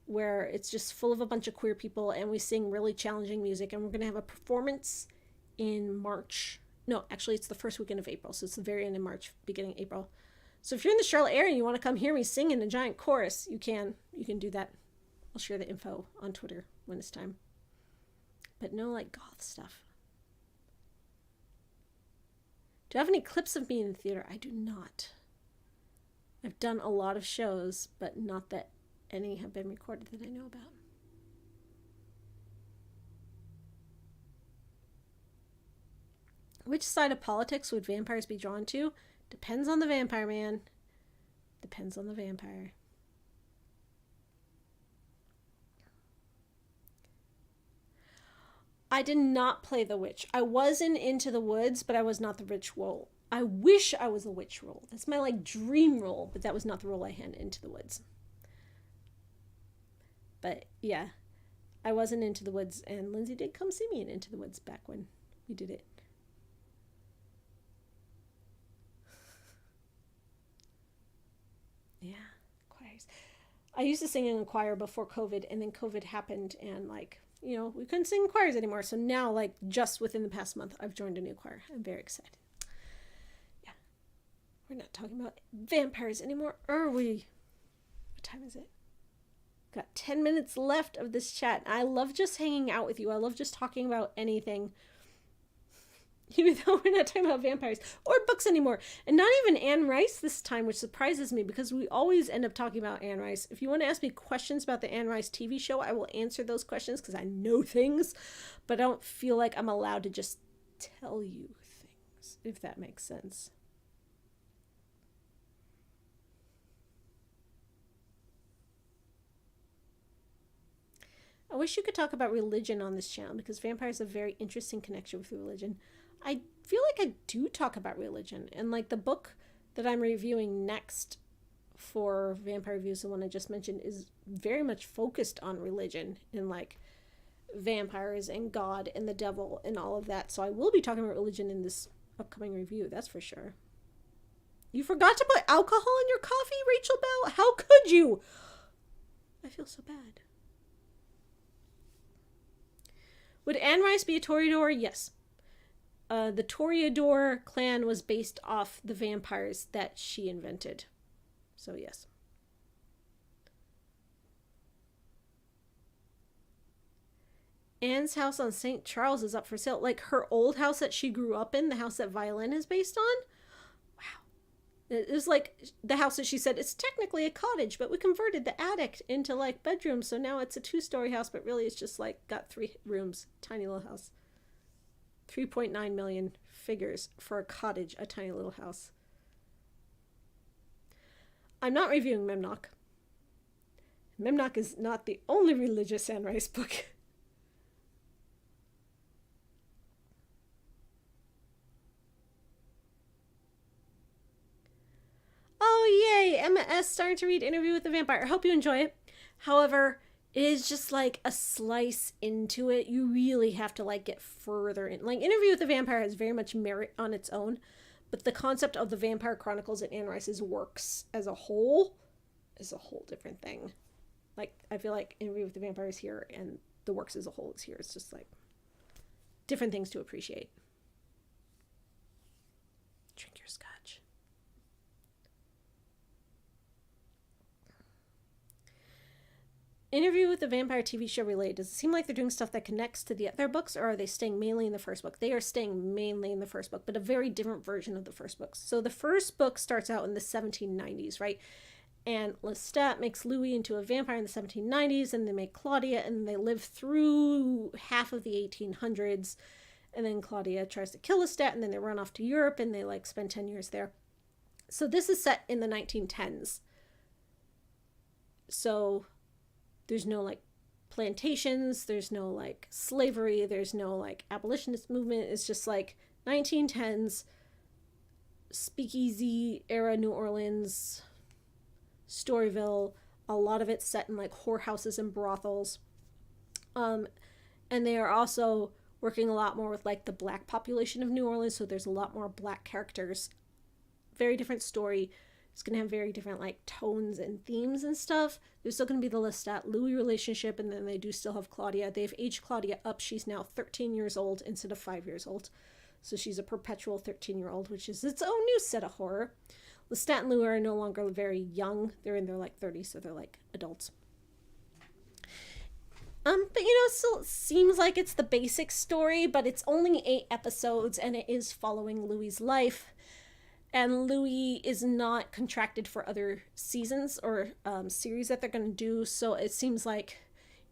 where it's just full of a bunch of queer people, and we sing really challenging music. And we're going to have a performance in March. No, actually, it's the first weekend of April, so it's the very end of March, beginning of April. So if you're in the Charlotte area and you want to come hear me sing in a giant chorus, you can do that. I'll share the info on Twitter when it's time. But no, like, goth stuff. Do I have any clips of me in the theater? I do not. I've done a lot of shows, but not that any have been recorded that I know about. Which side of politics would vampires be drawn to? Depends on the vampire, man. Depends on the vampire. I did not play the witch. I was in Into the Woods, but I was not the witch role. I wish I was a witch role. That's my dream role, but that was not the role I had in Into the Woods. But yeah, I wasn't Into the Woods, and Lindsay did come see me in Into the Woods back when we did it. Yeah, choirs. I used to sing in a choir before COVID, and then COVID happened, and we couldn't sing in choirs anymore. So now, just within the past month, I've joined a new choir. I'm very excited. Yeah. We're not talking about vampires anymore, are we? What time is it? Got 10 minutes left of this chat. I love just hanging out with you. I love just talking about anything. Even though we're not talking about vampires or books anymore. And not even Anne Rice this time, which surprises me because we always end up talking about Anne Rice. If you want to ask me questions about the Anne Rice TV show, I will answer those questions because I know things. But I don't feel like I'm allowed to just tell you things, if that makes sense. I wish you could talk about religion on this channel because vampires have a very interesting connection with religion. I feel like I do talk about religion, and the book that I'm reviewing next for Vampire Reviews, the one I just mentioned, is very much focused on religion and vampires and God and the devil and all of that. So I will be talking about religion in this upcoming review, that's for sure. You forgot to put alcohol in your coffee, Rachel Bell? How could you? I feel so bad. Would Anne Rice be a Toreador? Yes. The Toreador clan was based off the vampires that she invented. So, yes. Anne's house on St. Charles is up for sale. Her old house that she grew up in, the house that Violin is based on? Wow. It was the house that she said, it's technically a cottage, but we converted the attic into bedrooms. So now it's a 2-story house, but really it's just got 3 rooms. Tiny little house. 3.9 million figures for a cottage, a tiny little house. I'm not reviewing Memnoch. Memnoch is not the only religious Anne Rice book. Oh, yay! Emma S. starting to read Interview with the Vampire. I hope you enjoy it. However, it is just a slice into it. You really have to get further in. Interview with the Vampire has very much merit on its own, but the concept of the Vampire Chronicles and Anne Rice's works as a whole is a whole different thing. Like, I feel like Interview with the Vampire is here, and the works as a whole is here. It's just like different things to appreciate. Drink your scotch. Interview with the Vampire TV show related. Does it seem like they're doing stuff that connects to the other books, or are they staying mainly in the first book? They are staying mainly in the first book, but a very different version of the first book. So the first book starts out in the 1790s, right? And Lestat makes Louis into a vampire in the 1790s, and they make Claudia, and they live through half of the 1800s. And then Claudia tries to kill Lestat, and then they run off to Europe, and they like spend 10 years there. So this is set in the 1910s. So there's no like plantations, there's no like slavery, there's no like abolitionist movement. It's just like 1910s speakeasy era New Orleans, Storyville. A lot of it's set in like whorehouses and brothels. And they are also working a lot more with like the black population of New Orleans, so there's a lot more black characters. Very different story. It's going to have very different like tones and themes and stuff. There's still going to be the Lestat-Louis relationship, and then they do still have Claudia. They've aged Claudia up. She's now 13 years old instead of 5 years old. So she's a perpetual 13-year-old, which is its own new set of horror. Lestat and Louis are no longer very young. They're in their like 30s, so they're like adults. But it still seems like it's the basic story, but it's only 8 episodes, and it is following Louis' life. And Louis is not contracted for other seasons or series that they're going to do. So it seems like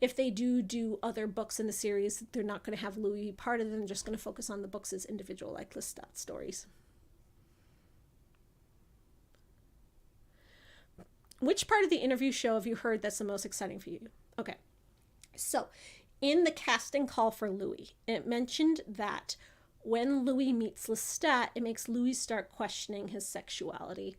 if they do other books in the series, they're not going to have Louis be part of them. They're just going to focus on the books as individual, like Lestat stories. Which part of the interview show have you heard that's the most exciting for you? Okay. So in the casting call for Louis, it mentioned that when Louis meets Lestat, it makes Louis start questioning his sexuality.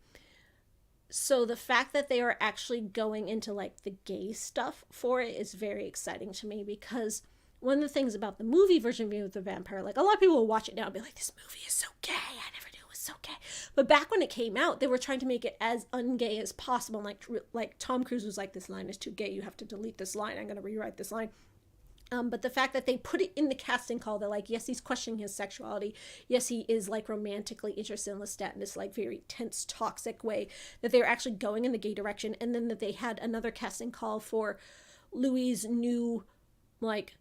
So the fact that they are actually going into like the gay stuff for it is very exciting to me, because one of the things about the movie version of Interview with the Vampire, like a lot of people will watch it now and be like, this movie is so gay. I never knew it was so gay. But back when it came out, they were trying to make it as ungay as possible. Like Tom Cruise was like, this line is too gay. You have to delete this line. I'm going to rewrite this line. But the fact that they put it in the casting call, they're like, yes, he's questioning his sexuality. Yes, he is like romantically interested in Lestat in this like very tense, toxic way, that they're actually going in the gay direction. And then that they had another casting call for Louis' new like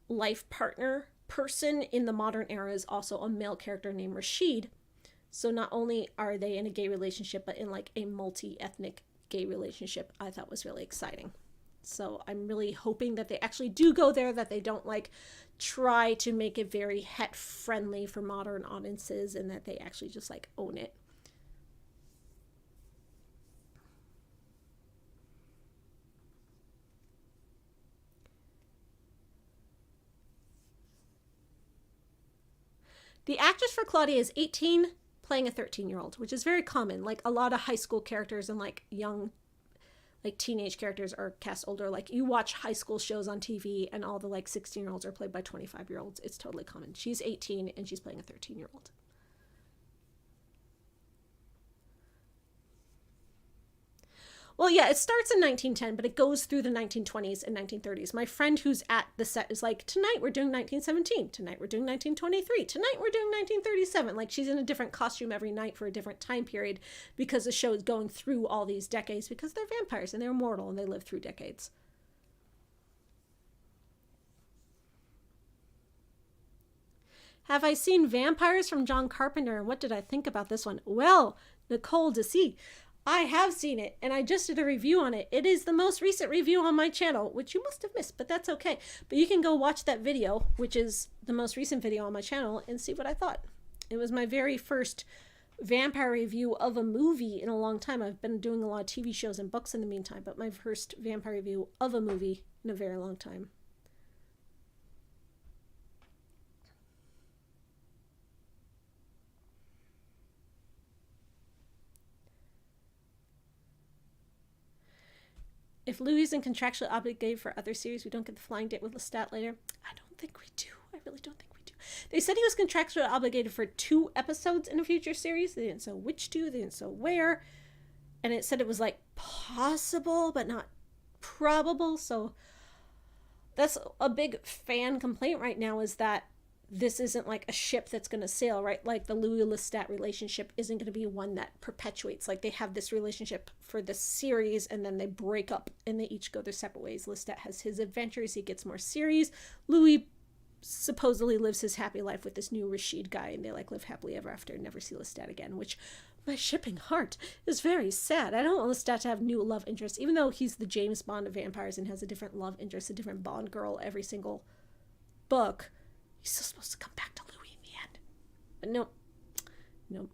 life partner person in the modern era is also a male character named Rashid. So not only are they in a gay relationship, but in like a multi-ethnic gay relationship, I thought was really exciting. So I'm really hoping that they actually do go there, that they don't like try to make it very het friendly for modern audiences, and that they actually just like own it. The actress for Claudia is 18, playing a 13-year-old, which is very common. Like a lot of high school characters and like young like teenage characters are cast older. Like you watch high school shows on TV and all the like 16-year-olds are played by 25-year-olds. It's totally common. She's 18 and she's playing a 13-year-old. Well, yeah, it starts in 1910, but it goes through the 1920s and 1930s. My friend who's at the set is like, tonight we're doing 1917. Tonight we're doing 1923. Tonight we're doing 1937. Like, she's in a different costume every night for a different time period, because the show is going through all these decades, because they're vampires and they're immortal and they live through decades. Have I seen Vampires from John Carpenter, and what did I think about this one? Well, Nicole DeC, I have seen it, and I just did a review on it. It is the most recent review on my channel, which you must have missed, but that's okay. But you can go watch that video, which is the most recent video on my channel, and see what I thought. It was my very first vampire review of a movie in a long time. I've been doing a lot of TV shows and books in the meantime, but my first vampire review of a movie in a very long time. If Louis isn't contractually obligated for other series, we don't get the flying date with Lestat later. I don't think we do. I really don't think we do. They said he was contractually obligated for 2 episodes in a future series. They didn't say which 2. They didn't say where. And it said it was like possible, but not probable. So that's a big fan complaint right now, is that this isn't like a ship that's going to sail, right? Like the Louis Lestat relationship isn't going to be one that perpetuates. Like they have this relationship for this series and then they break up and they each go their separate ways. Lestat has his adventures, he gets more series. Louis supposedly lives his happy life with this new Rashid guy, and they like live happily ever after and never see Lestat again, which my shipping heart is very sad. I don't want Lestat to have new love interests, even though he's the James Bond of vampires and has a different love interest, a different Bond girl every single book. He's still supposed to come back to Louis in the end. But no. Nope.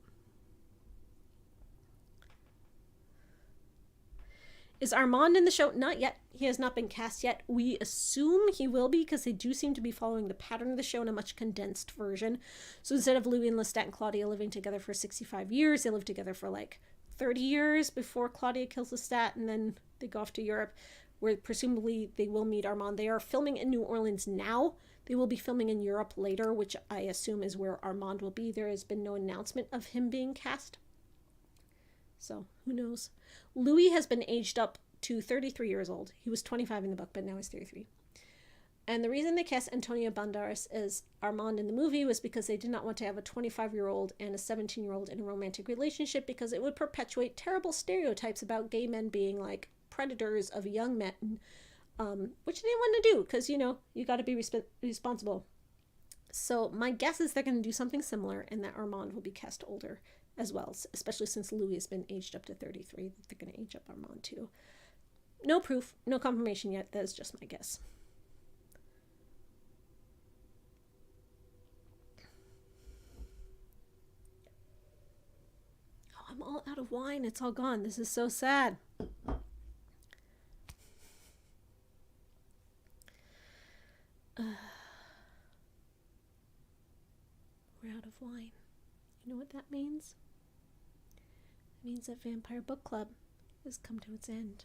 Is Armand in the show? Not yet. He has not been cast yet. We assume he will be because they do seem to be following the pattern of the show in a much condensed version. So instead of Louis and Lestat and Claudia living together for 65 years, they live together for like 30 years before Claudia kills Lestat, and then they go off to Europe, where presumably they will meet Armand. They are filming in New Orleans now. They will be filming in Europe later, which I assume is where Armand will be. There has been no announcement of him being cast. So, who knows? Louis has been aged up to 33 years old. He was 25 in the book, but now he's 33. And the reason they cast Antonio Banderas as Armand in the movie was because they did not want to have a 25-year-old and a 17-year-old in a romantic relationship, because it would perpetuate terrible stereotypes about gay men being like predators of young men, which they didn't want to do because, you know, you got to be responsible. So my guess is they're going to do something similar, and that Armand will be cast older as well, especially since Louis has been aged up to 33. They're going to age up Armand too. No proof, no confirmation yet. That is just my guess. Oh, I'm all out of wine. It's all gone. This is so sad. We're out of wine. You know what that means? It means that Vampire Book Club has come to its end.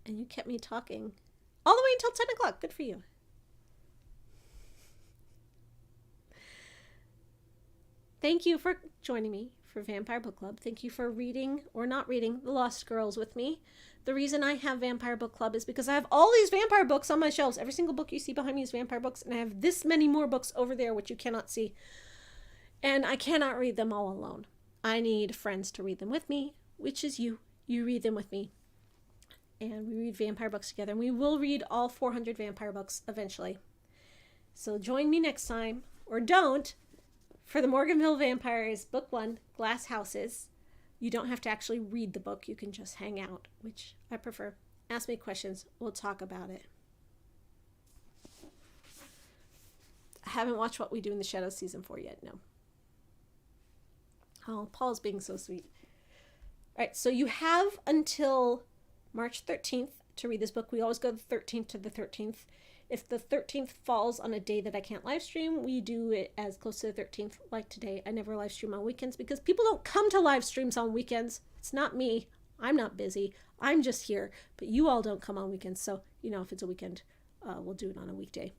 And you kept me talking all the way until 10 o'clock. Good for you. Thank you for joining me for Vampire Book Club. Thank you for reading or not reading The Lost Girls with me. The reason I have Vampire Book Club is because I have all these vampire books on my shelves. Every single book you see behind me is vampire books, and I have this many more books over there which you cannot see. And I cannot read them all alone. I need friends to read them with me, which is you. You read them with me. And we read vampire books together. And we will read all 400 vampire books eventually. So join me next time, or don't, for the Morganville Vampires Book 1, Glass Houses. You don't have to actually read the book. You can just hang out, which I prefer. Ask me questions. We'll talk about it. I haven't watched What We Do in the Shadows Season 4 yet, no. Oh, Paul's being so sweet. All right, so you have until March 13th to read this book. We always go the 13th to the 13th. If the 13th falls on a day that I can't live stream, we do it as close to the 13th, like today. I never live stream on weekends because people don't come to live streams on weekends. It's not me. I'm not busy. I'm just here. But you all don't come on weekends. So, you know, if it's a weekend, we'll do it on a weekday.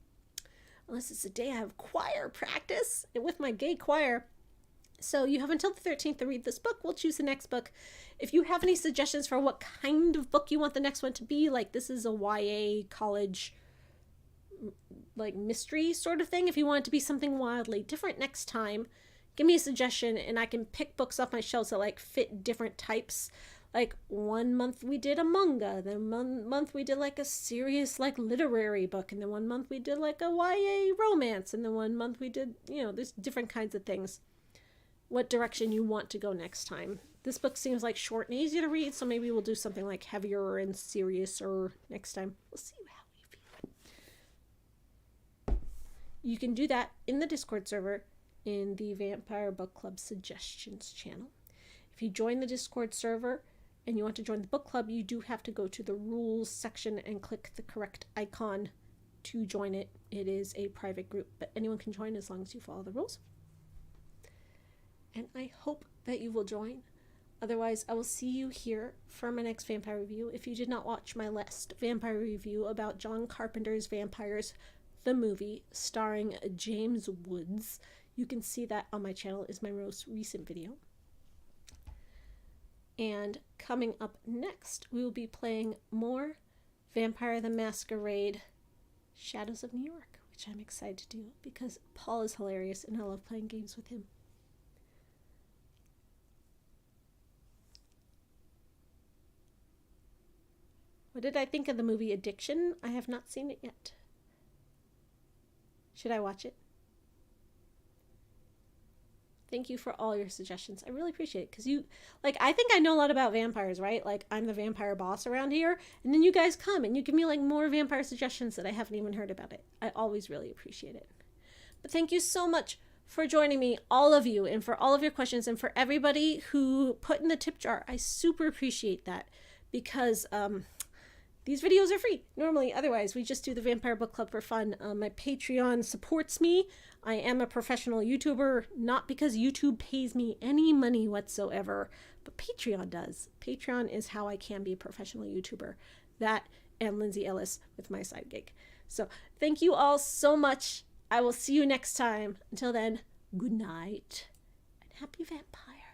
Unless it's a day I have choir practice with my gay choir. So you have until the 13th to read this book. We'll choose the next book. If you have any suggestions for what kind of book you want the next one to be, like this is a YA college like mystery sort of thing. If you want it to be something wildly different next time, give me a suggestion and I can pick books off my shelves that like fit different types. Like one month we did a manga, then one month we did like a serious like literary book, and then one month we did like a YA romance, and then one month we did, you know, there's different kinds of things. What direction you want to go next time. This book seems like short and easy to read, so maybe we'll do something like heavier and seriouser next time. We'll see how we feel. You can do that in the Discord server in the Vampire Book Club Suggestions channel. If you join the Discord server and you want to join the book club, you do have to go to the rules section and click the correct icon to join it. It is a private group, but anyone can join as long as you follow the rules. And I hope that you will join. Otherwise, I will see you here for my next vampire review. If you did not watch my last vampire review about John Carpenter's Vampires, the movie, starring James Woods, you can see that on my channel. Is my most recent video. And coming up next, we will be playing more Vampire the Masquerade Shadows of New York, which I'm excited to do because Paul is hilarious and I love playing games with him. What did I think of the movie Addiction? I have not seen it yet. Should I watch it? Thank you for all your suggestions. I really appreciate it because I think I know a lot about vampires, right? Like, I'm the vampire boss around here. And then you guys come and you give me, more vampire suggestions that I haven't even heard about it. I always really appreciate it. But thank you so much for joining me, all of you, and for all of your questions, and for everybody who put in the tip jar. I super appreciate that because these videos are free. Normally, otherwise, we just do the Vampire Book Club for fun. My Patreon supports me. I am a professional YouTuber, not because YouTube pays me any money whatsoever, but Patreon does. Patreon is how I can be a professional YouTuber. That and Lindsay Ellis with my side gig. So thank you all so much. I will see you next time. Until then, good night and happy vampire.